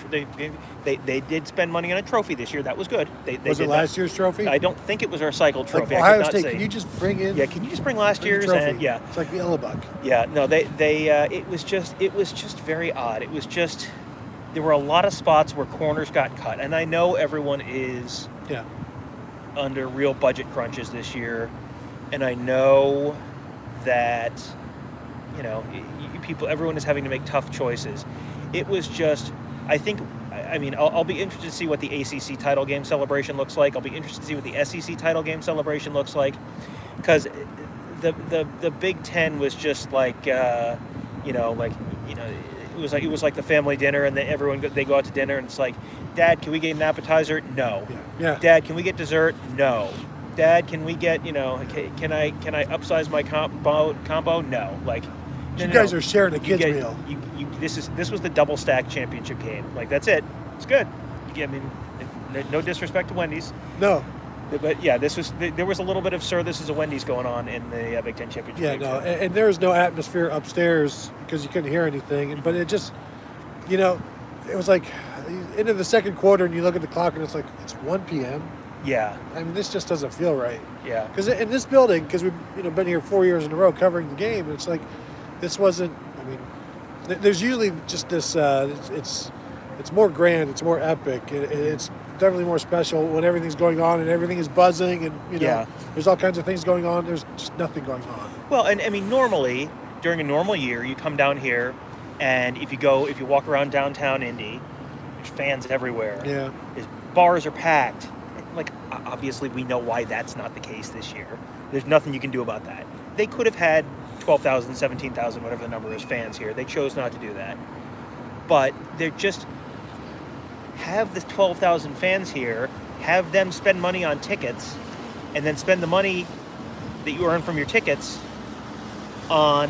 B: they did spend money on a trophy this year. That was good.
A: Was it last year's trophy?
B: I don't think it was a recycled trophy.
A: Ohio State, can you just bring in?
B: Yeah, can you just bring last year's?
A: Trophy?
B: And yeah,
A: it's like the Yellow Buck.
B: Yeah, no, it was just very odd. It was just, there were a lot of spots where corners got cut, and I know everyone is under real budget crunches this year, and I know that everyone is having to make tough choices. It was just, I'll be interested to see what the ACC title game celebration looks like. I'll be interested to see what the SEC title game celebration looks like, because the Big Ten was just like, it was like the family dinner, and they go out to dinner, and it's like, Dad, can we get an appetizer? No.
A: Yeah.
B: Dad, can we get dessert? No. Dad, can we get can I upsize my combo? No. Like,
A: you guys are sharing a kid's meal.
B: This was the double stack championship game. Like, that's it's good. No disrespect to Wendy's.
A: No.
B: But yeah, there was a little bit of this is a Wendy's going on in the Big Ten championship.
A: Yeah, no, and there was no atmosphere upstairs because you couldn't hear anything. But it just, it was like into the second quarter, and you look at the clock, and it's like it's 1 p.m.
B: Yeah.
A: This just doesn't feel right.
B: Yeah.
A: Because in this building, because we've been here 4 years in a row covering the game, and it's like this wasn't. There's usually just this. It's more grand. It's more epic. It's definitely more special when everything's going on and everything is buzzing and there's all kinds of things going on. There's just nothing going on.
B: Well, and normally during a normal year, you come down here, and if you walk around downtown Indy, there's fans everywhere.
A: Yeah.
B: Bars are packed. Like, obviously, we know why that's not the case this year. There's nothing you can do about that. They could have had 12,000, 17,000, whatever the number is, fans here. They chose not to do that. But they're just have the 12,000 fans here, have them spend money on tickets, and then spend the money that you earn from your tickets on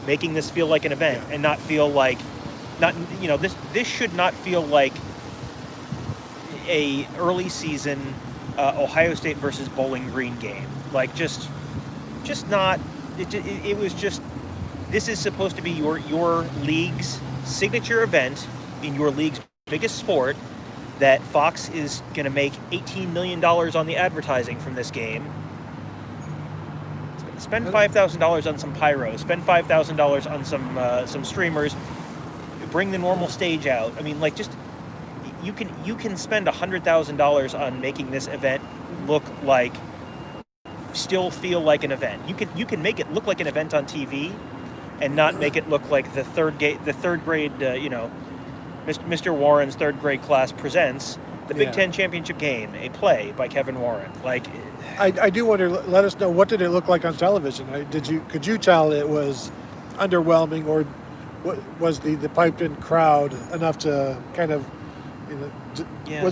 B: making this feel like an event and not feel like this should not feel like a early season Ohio State versus Bowling Green game. Like, just not. It was just. This is supposed to be your league's signature event in your league's biggest sport. That Fox is going to make $18 million on the advertising from this game. Spend $5,000 on some pyro. Spend $5,000 on some streamers. Bring the normal stage out. You can spend $100,000 on making this event still feel like an event. You can make it look like an event on TV, and not make it look like the third grade Mr. Warren's third grade class presents the Big
A: Yeah.
B: Ten championship game, a play by Kevin Warren. Like,
A: I do wonder. Let us know, what did it look like on television? Could you tell it was underwhelming, or was the piped in crowd enough to kind of,
B: Yeah.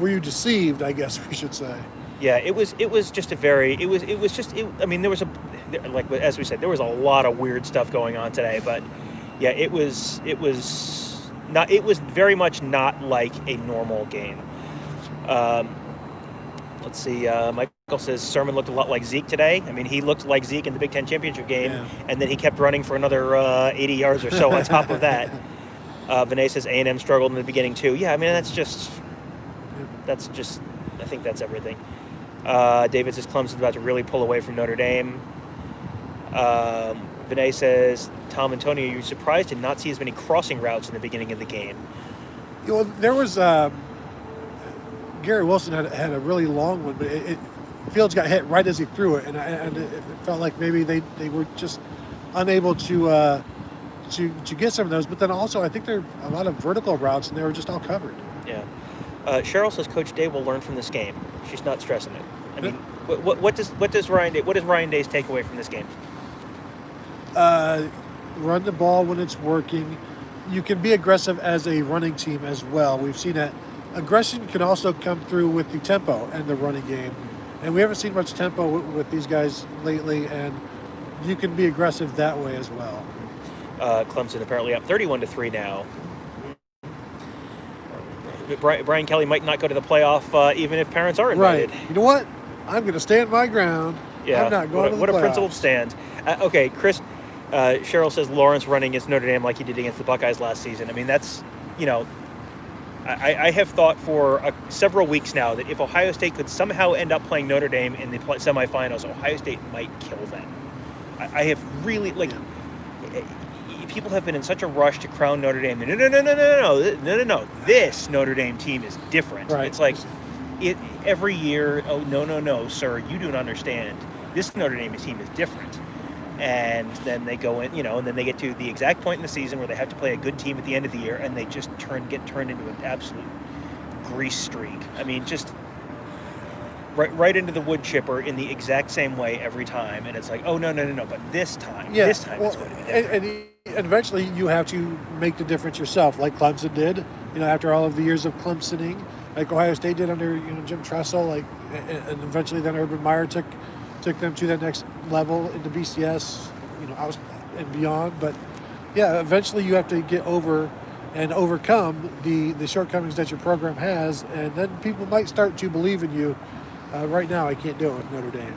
A: were you deceived? I guess we should say.
B: yeah, it was just a very I mean, there was like as we said, there was a lot of weird stuff going on today, but yeah, it was very much not like a normal game. Let's see. Michael says Sermon looked a lot like Zeke today. I mean, he looked like Zeke in the Big Ten championship game, and then he kept running for another 80 yards or so on top of that. Vinay says A&M struggled in the beginning too. Yeah, I mean, that's just. I think that's everything. David says Clemson's about to really pull away from Notre Dame. Vinay says, Tom and Tony, are you surprised to not see as many crossing routes in the beginning of the game?
A: Well, there was Gary Wilson had a really long one, but Fields got hit right as he threw it, and it felt like maybe they were just unable to get some of those. But then also, I think there are a lot of vertical routes, and they were just all covered.
B: Yeah. Cheryl says Coach Day will learn from this game. She's not stressing it. I mean, what does Ryan Day's takeaway from this game?
A: Run the ball when it's working. You can be aggressive as a running team as well. We've seen that aggression can also come through with the tempo and the running game, and we haven't seen much tempo with these guys lately, and you can be aggressive that way as well.
B: Clemson apparently up 31-3 now. Brian Kelly might not go to the playoff even if parents are invited.
A: Right. You know what? I'm going to stand my ground.
B: Yeah.
A: I'm not going to the
B: What a
A: playoffs.
B: principled stand. Okay, Chris. Cheryl says Lawrence running against Notre Dame like he did against the Buckeyes last season. I mean, that's, I have thought for several weeks now that if Ohio State could somehow end up playing Notre Dame in the semifinals, Ohio State might kill them. I have really, people have been in such a rush to crown Notre Dame. No. This Notre Dame team is different.
A: Right.
B: It's like every year, no, sir, you don't understand. This Notre Dame team is different. And then they go in, and then they get to the exact point in the season where they have to play a good team at the end of the year, and they just get turned into an absolute grease streak. I mean, just right into the wood chipper in the exact same way every time. And it's like, oh, no. But this time it's going to be different.
A: And eventually you have to make the difference yourself, like Clemson did, after all of the years of Clemsoning, like Ohio State did under, Jim Tressel, and eventually then Urban Meyer took them to that next level into BCS, out and beyond. But yeah, eventually you have to get over and overcome the shortcomings that your program has, and then people might start to believe in you. Right now, I can't do it with Notre Dame.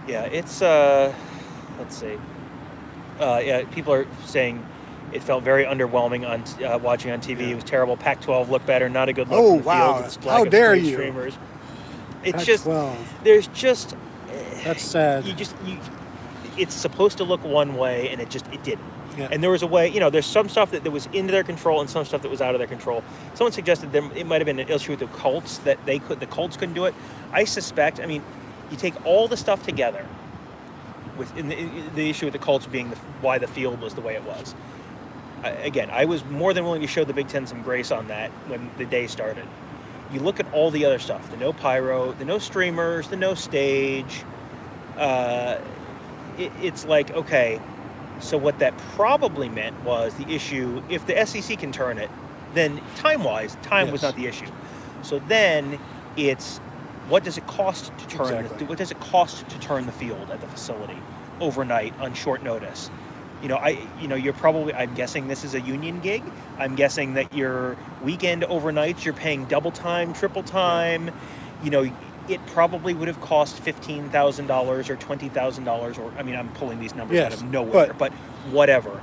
B: Yeah, it's let's see. People are saying it felt very underwhelming on watching on TV. It was terrible. Pac-12 looked better. Not a good look from the field. It's
A: How dare you?
B: Streamers. It's
A: Pac-12.
B: There's just.
A: That's sad.
B: It's supposed to look one way, and it didn't.
A: Yeah.
B: And there was a way, there's some stuff that was into their control and some stuff that was out of their control. Someone suggested it might have been an issue with the Colts, that the Colts couldn't do it. I suspect, you take all the stuff together, with the issue with the Colts being why the field was the way it was. Again, I was more than willing to show the Big Ten some grace on that when the day started. You look at all the other stuff, the no pyro, the no streamers, the no stage. It's like, okay, so what that probably meant was the issue, if the SEC can turn it, then time-wise, was not the issue. So then it's, what does it cost to turn what does it cost to turn the field at the facility overnight on short notice? You're probably, I'm guessing this is a union gig. I'm guessing that your weekend overnights, you're paying double time, triple time. It probably would have cost $15,000 or $20,000, or, I'm pulling these numbers out of nowhere, but whatever.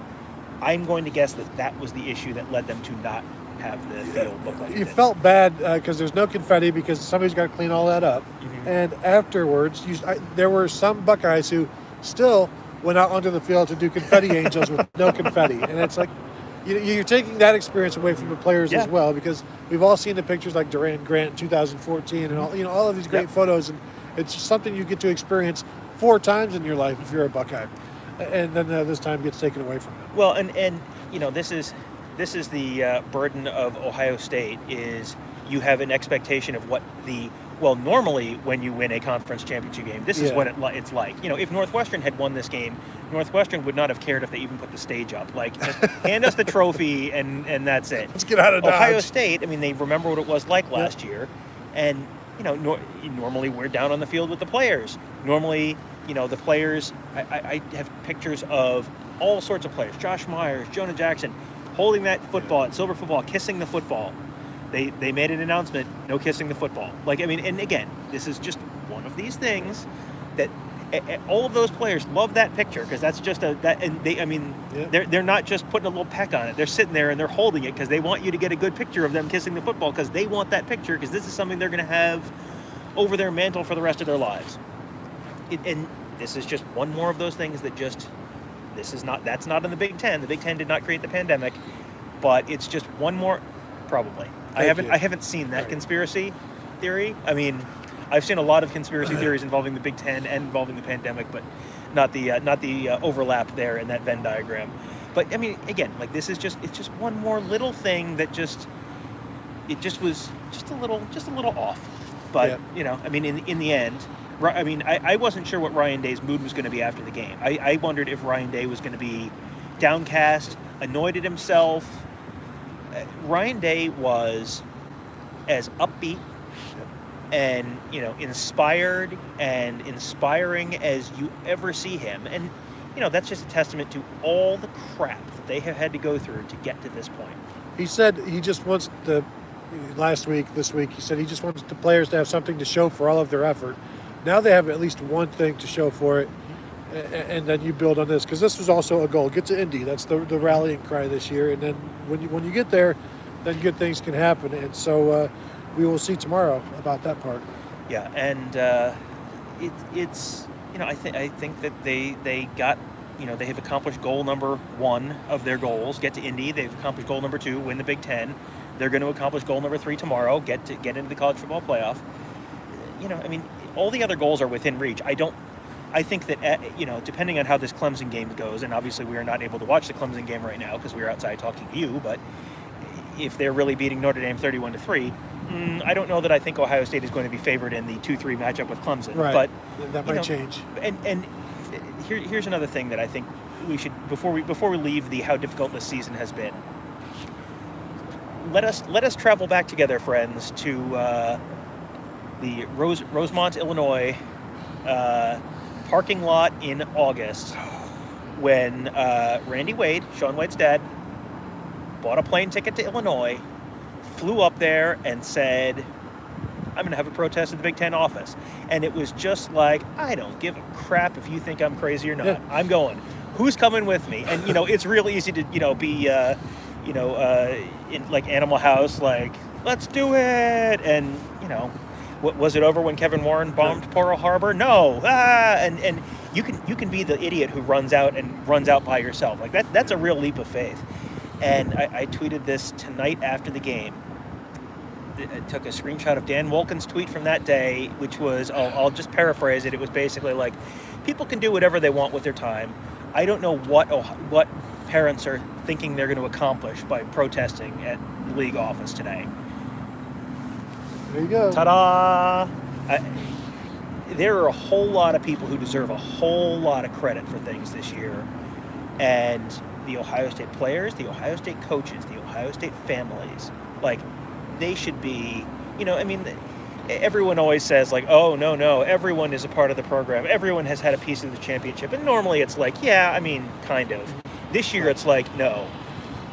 B: I'm going to guess that was the issue that led them to not have the field look like it did.
A: Felt bad because there's no confetti, because somebody's got to clean all that up. Mm-hmm. And afterwards, there were some Buckeyes who still went out onto the field to do confetti angels with no confetti. And it's like, you're taking that experience away from the players as well, because we've all seen the pictures like Duran Grant in 2014 and all of these great photos, and it's something you get to experience 4 times in your life if you're a Buckeye, and then this time gets taken away from them.
B: Well, and this is, this is the burden of Ohio State is you have an expectation of what normally when you win a conference championship game, this is what it's like. If Northwestern had won this game, Northwestern would not have cared if they even put the stage up. Like, just hand us the trophy and that's it.
A: Let's get out of Dodge.
B: Ohio State, I mean, they remember what it was like last year. And, normally we're down on the field with the players. Normally, the players, I have pictures of all sorts of players. Josh Myers, Jonah Jackson, holding that football at Silver Football, kissing the football. They made an announcement, no kissing the football. And again, this is just one of these things that all of those players love that picture because that's just they're not just putting a little peck on it. They're sitting there and they're holding it because they want you to get a good picture of them kissing the football because they want that picture because this is something they're going to have over their mantle for the rest of their lives. And this is just one more of those things that's not in the Big Ten. The Big Ten did not create the pandemic, but it's just one more, probably. I haven't seen that conspiracy theory. I mean, I've seen a lot of conspiracy theories involving the Big Ten and involving the pandemic, but not the overlap there in that Venn diagram. But I mean, again, it's just one more little thing that was just a little off. But in the end, I wasn't sure what Ryan Day's mood was going to be after the game. I wondered if Ryan Day was going to be downcast, annoyed at himself. Ryan Day was as upbeat and inspired and inspiring as you ever see him, and that's just a testament to all the crap that they have had to go through to get to this point.
A: He said he just wants this week he said he just wants the players to have something to show for all of their effort. Now they have at least one thing to show for it, and then you build on this because this was also a goal. Get to Indy. That's the rallying cry this year, and then when you get there, then good things can happen. And so we will see tomorrow about that part.
B: Yeah, and it's I think that they got they have accomplished goal number 1 of their goals. Get to Indy. They've accomplished goal number 2. Win the Big Ten. They're going to accomplish goal number 3 tomorrow. Get into the college football playoff. All the other goals are within reach. I think that, depending on how this Clemson game goes, and obviously we are not able to watch the Clemson game right now because we're outside talking to you, but if they're really beating Notre Dame 31-3, I don't know that I think Ohio State is going to be favored in the 2-3 matchup with Clemson.
A: Right.
B: But
A: that might change.
B: And here's another thing that I think we should, before we leave how difficult this season has been, let us travel back together, friends, to the Rosemont, Illinois parking lot in August when Randy Wade, Shaun White's dad, bought a plane ticket to Illinois, flew up there and said, I'm going to have a protest at the Big Ten office. And it was just like, I don't give a crap if you think I'm crazy or not. Yeah. I'm going. Who's coming with me? And, it's real easy to, be, in like Animal House, like, let's do it. And, was it over when Kevin Warren bombed Pearl Harbor? No. And you can be the idiot who runs out by yourself. Like that's a real leap of faith. And I tweeted this tonight after the game. I took a screenshot of Dan Wolken's tweet from that day, which was, I'll just paraphrase it. It was basically like, people can do whatever they want with their time. I don't know what parents are thinking they're going to accomplish by protesting at the league office today.
A: There you go.
B: Ta-da! There are a whole lot of people who deserve a whole lot of credit for things this year. And the Ohio State players, the Ohio State coaches, the Ohio State families, like, they should be, everyone always says, like, oh, no, everyone is a part of the program. Everyone has had a piece of the championship. And normally it's like, yeah, kind of. This year it's like, no.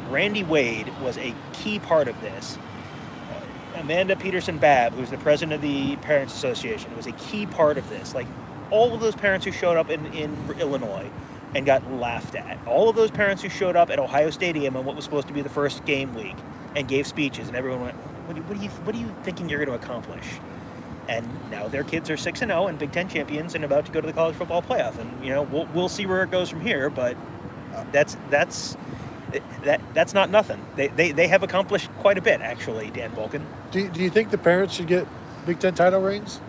B: Randy Wade was a key part of this. Amanda Peterson-Babb, who's the president of the Parents Association, was a key part of this. Like, all of those parents who showed up in Illinois and got laughed at. All of those parents who showed up at Ohio Stadium on what was supposed to be the first game week and gave speeches, and everyone went, what are you thinking you're going to accomplish? And now their kids are 6-0 and Big Ten champions and about to go to the college football playoff. And we'll see where it goes from here. But that's not nothing. They have accomplished quite a bit, actually. Dan Volken.
A: Do you think the parents should get Big Ten title rings?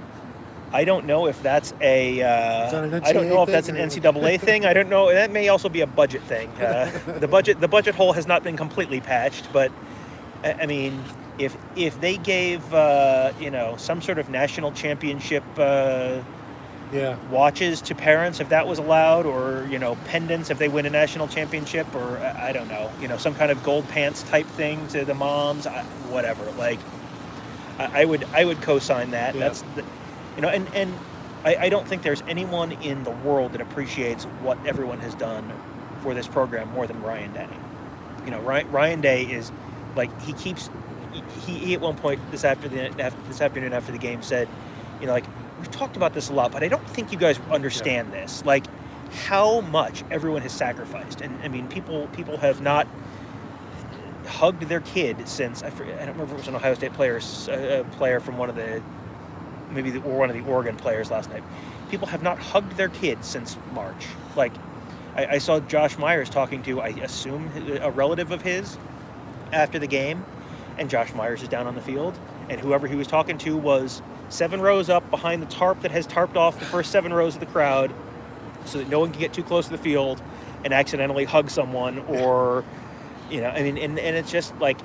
B: I don't know if that's a.
A: Is that an
B: I don't know if
A: NCAA
B: that's an
A: thing?
B: NCAA thing. I don't know. That may also be a budget thing. The budget hole has not been completely patched, but I mean, if they gave some sort of national championship
A: Yeah.
B: watches to parents, if that was allowed, or pendants if they win a national championship, or I don't know, some kind of gold pants type thing to the moms, whatever. Like, I would co-sign that.
A: Yeah.
B: That's and I don't think there's anyone in the world that appreciates what everyone has done for this program more than Ryan Day. Ryan Day is like, he at one point this afternoon after the game said, like, we've talked about this a lot, but I don't think you guys understand this. Like, how much everyone has sacrificed, and I mean, people have not hugged their kid since I don't remember if it was an Ohio State player, a player from one of the Oregon players last night. People have not hugged their kids since March. Like, I saw Josh Myers talking to, I assume, a relative of his after the game, and Josh Myers is down on the field, and whoever he was talking to was 7 rows up behind the tarp that has tarped off the first 7 rows of the crowd so that no one can get too close to the field and accidentally hug someone, or I mean, and it's just like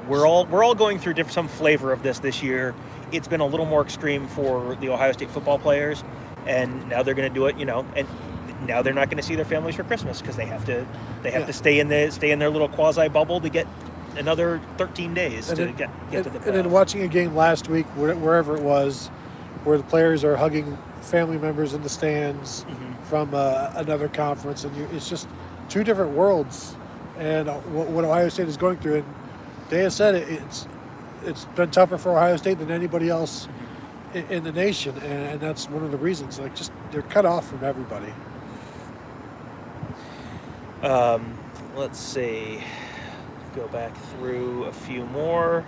B: we're all going through some flavor of this year. It's been a little more extreme for the Ohio State football players, and now they're going to do it, and now they're not going to see their families for Christmas because they have to stay in their little quasi bubble to get another 13 days to get to the playoff.
A: And then watching a game last week, wherever it was, where the players are hugging family members in the stands from another conference, and it's just two different worlds. And what Ohio State is going through, and they have said it's been tougher for Ohio State than anybody else in the nation, and that's one of the reasons. Like, just they're cut off from everybody.
B: Let's see. Go back through a few more.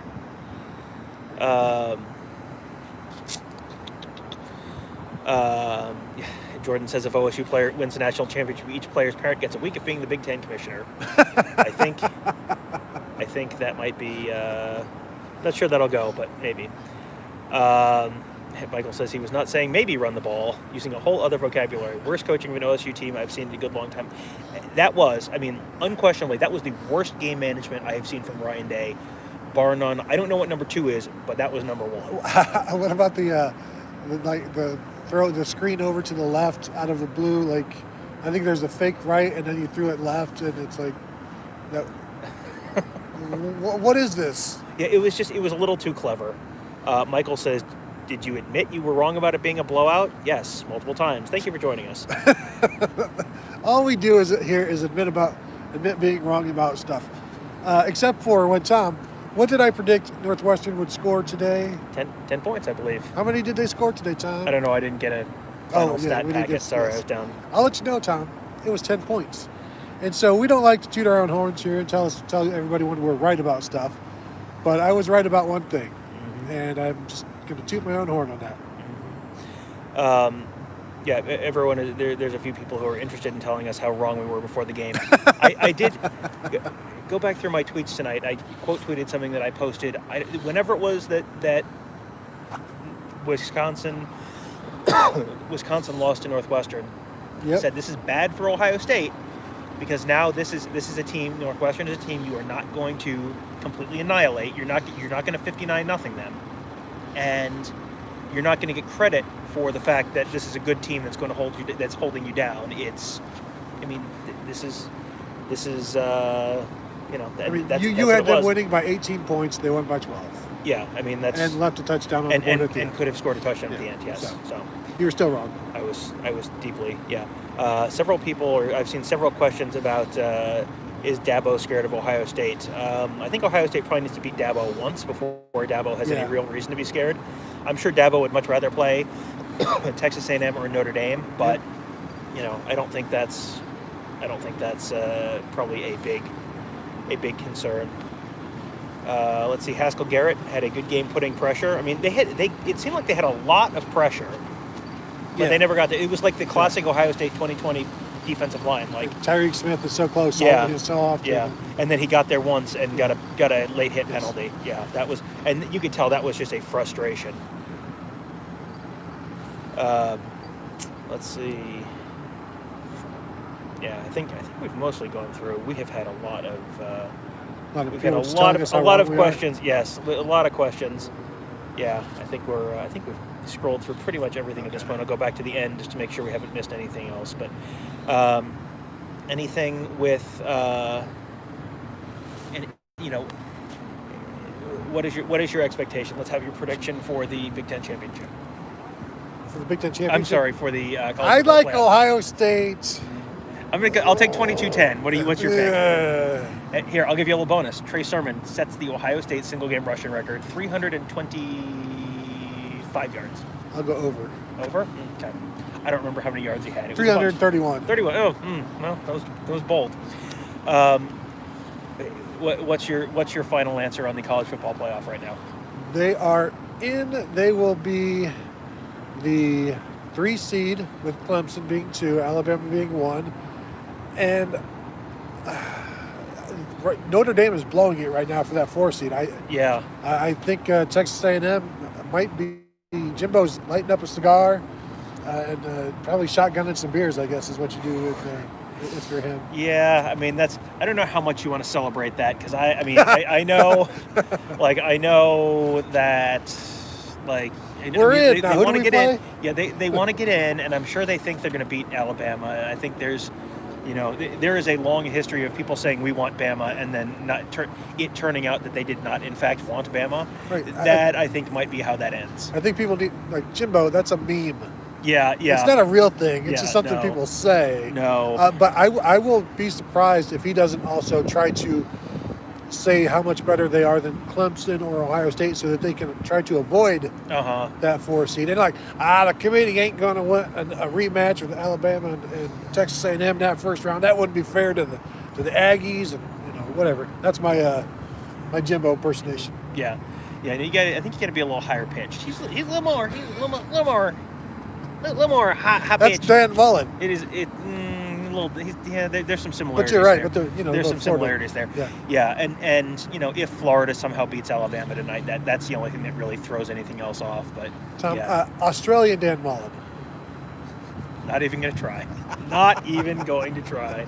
B: Jordan says if OSU player wins the national championship, each player's parent gets a week of being the Big Ten commissioner. I think that might be. Not sure that'll go, but maybe. Michael says he was not saying maybe run the ball, using a whole other vocabulary. Worst coaching of an OSU team I've seen in a good long time. That was, I mean, unquestionably, that was the worst game management I have seen from Ryan Day, bar none. I don't know what number 2 is, but that was number 1.
A: What about the throw the screen over to the left out of the blue? Like, I think there's a fake right, and then you threw it left, and it's like, that. What is this?
B: Yeah, it was a little too clever. Michael says, did you admit you were wrong about it being a blowout? Yes, multiple times. Thank you for joining us.
A: All we do here is admit being wrong about stuff. Except for when Tom, what did I predict Northwestern would score today?
B: 10 points, I believe.
A: How many did they score today, Tom?
B: I don't know. I didn't get a final stat packet. Sorry, I was down.
A: I'll let you know, Tom. It was 10 points. And so we don't like to toot our own horns here and tell everybody when we're right about stuff. But I was right about one thing. And I'm just going to toot my own horn on that.
B: Yeah, everyone. There's a few people who are interested in telling us how wrong we were before the game. I did go back through my tweets tonight. I quote tweeted something that I posted. Whenever it was that Wisconsin lost to Northwestern, said this is bad for Ohio State because now this is a team. Northwestern is a team you are not going to completely annihilate. You're not going to 59-0 them, and you're not going to get credit for the fact that this is a good team that's going to hold you. That's holding you down. This is.
A: You had them winning by 18 points. They won by 12.
B: Yeah, I mean that's
A: and left a touchdown on the board at the end.
B: And could have scored a touchdown at the end. Yes, so
A: you were still wrong.
B: I was deeply several people, or I've seen several questions about is Dabo scared of Ohio State? I think Ohio State probably needs to beat Dabo once before Dabo has any real reason to be scared. I'm sure Dabo would much rather play Texas A&M or Notre Dame, but I don't think that's probably a big concern. Let's see. Haskell Garrett had a good game putting pressure. I mean, it seemed like they had a lot of pressure, but they never got to. It was like the classic Ohio State 2020 defensive line. Like
A: Tyreek Smith is so close. So often.
B: Yeah, and then he got there once and got a late hit penalty. Yeah, that was, and you could tell that was just a frustration. Let's see. Yeah, I think we've mostly gone through. We have had a lot of. We've had a lot of questions. Yes, a lot of questions. Yeah, I think we've scrolled through pretty much everything at this point. I'll go back to the end just to make sure we haven't missed anything else. But anything with, and what is your expectation? Let's have your prediction for the Big Ten championship.
A: For the Big Ten championship.
B: I'm sorry, for the.
A: I like playoff. Ohio State.
B: I'll take 22-10. What's your pick? Here, I'll give you a little bonus. Trey Sermon sets the Ohio State single-game rushing record, 325 yards.
A: I'll go over.
B: Over? Okay. I don't remember how many yards he had. It
A: 331.
B: 31. Oh, well, that was bold. What's your final answer on the college football playoff right now?
A: They are in. They will be the 3 seed with Clemson being 2, Alabama being 1. And Notre Dame is blowing it right now for that 4 seed. I think Texas A&M might be. Jimbo's lighting up a cigar and probably shotgunning some beers, I guess, is what you do if you're him.
B: Yeah, I mean, I don't know how much you want to celebrate that, because I know, I know that,
A: we're in. Now,
B: they
A: who
B: want
A: do
B: to
A: we
B: get
A: play?
B: in. Yeah, they want to get in, and I'm sure they think they're going to beat Alabama. I think there's, there is a long history of people saying we want Bama, and then it turning out that they did not, in fact, want Bama.
A: Right.
B: I think might be how that ends.
A: I think people need, Jimbo, that's a meme.
B: Yeah.
A: It's not a real thing. It's just something people say.
B: No.
A: But I will be surprised if he doesn't also try to say how much better they are than Clemson or Ohio State, so that they can try to avoid that 4 seed. And the committee ain't going to win a rematch with Alabama and Texas A&M that first round. That wouldn't be fair to the Aggies and whatever. That's my Jimbo impersonation.
B: Yeah. And I think you got to be a little higher pitched. He's a little more high pitched.
A: That's Dan Mullen.
B: It is there's some similarities.
A: But you're right.
B: There.
A: But
B: there's some similarities there.
A: Yeah.
B: And if Florida somehow beats Alabama tonight, that's the only thing that really throws anything else off. But
A: Tom, Australian Dan Mullen.
B: Not even going to try. Not even going to try.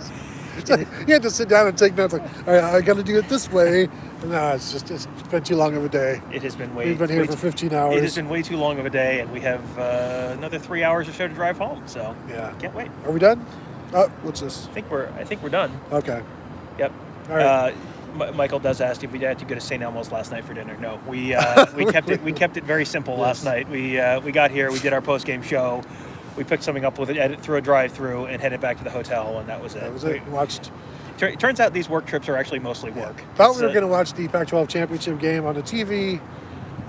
A: You have to sit down and take notes. All right, I got to do it this way. No, it's been too long of a day.
B: It has been
A: We've been here for 15 hours.
B: It has been way too long of a day, and we have another 3 hours or so to drive home. So can't wait.
A: Are we done? Oh, what's this?
B: I think we're done.
A: Okay.
B: Yep.
A: All right.
B: Michael does ask if we had to go to St. Elmo's last night for dinner. No, we kept it very simple last night. We got here, we did our post game show, we picked something up with it through a drive-through and headed back to the hotel, and that was it.
A: That was it. Watched.
B: It turns out these work trips are actually mostly work.
A: Thought we were going to watch the Pac-12 championship game on the TV,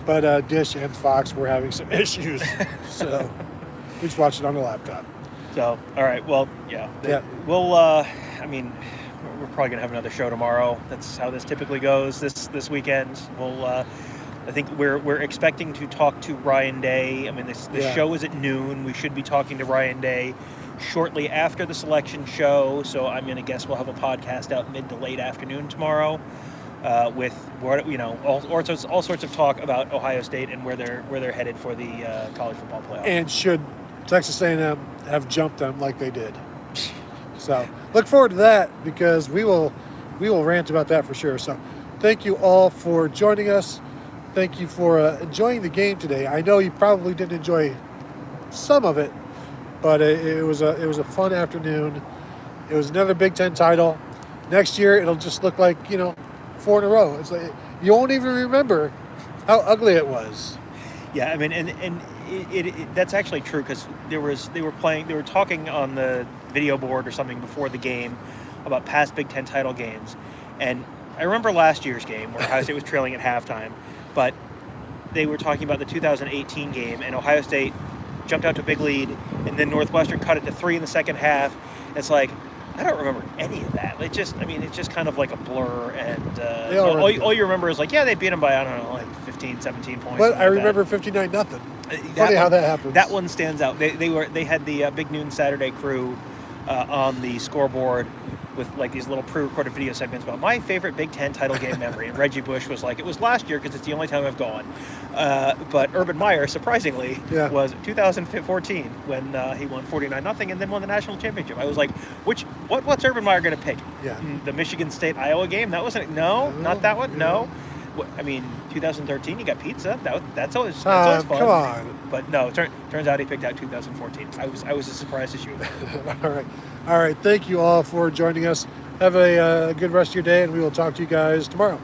A: but Dish and Fox were having some issues, so we just watched it on the laptop.
B: So, all right, well, yeah. We'll, we're probably going to have another show tomorrow. That's how this typically goes this weekend. We'll, I think we're expecting to talk to Ryan Day. I mean, the show is at noon. We should be talking to Ryan Day shortly after the selection show. So I'm going to guess we'll have a podcast out mid to late afternoon tomorrow with all sorts of talk about Ohio State and where they're headed for the college football playoff.
A: And should Texas A&M have jumped them like they did. So look forward to that, because we will rant about that for sure. So thank you all for joining us. Thank you for enjoying the game today. I know you probably didn't enjoy some of it, but it was a fun afternoon. It was another Big Ten title. Next year it'll just look like 4 in a row. It's like you won't even remember how ugly it was.
B: Yeah, I mean, and that's actually true, because they were talking on the video board or something before the game about past Big Ten title games, and I remember last year's game where Ohio State was trailing at halftime, but they were talking about the 2018 game, and Ohio State jumped out to a big lead, and then Northwestern cut it to 3 in the second half. It's like, I don't remember any of that. It's just kind of like a blur, and all you remember is they beat them by, I don't know, 15, 17 points.
A: But I remember 59-0. Funny how that happens.
B: That one stands out. They had the Big Noon Saturday crew on the scoreboard with like these little pre-recorded video segments about my favorite Big Ten title game memory. And Reggie Bush was like, it was last year because it's the only time I've gone. But Urban Meyer, surprisingly, was 2014 when he won 49-0 and then won the national championship. I was like, what's Urban Meyer going to pick?
A: Yeah.
B: The Michigan State-Iowa game? That wasn't, no, not that one, no. I mean, 2013, you got pizza. That's always fun.
A: Come on.
B: But no, turns out he picked out 2014. I was as surprised as you.
A: All right. Thank you all for joining us. Have a good rest of your day, and we will talk to you guys tomorrow.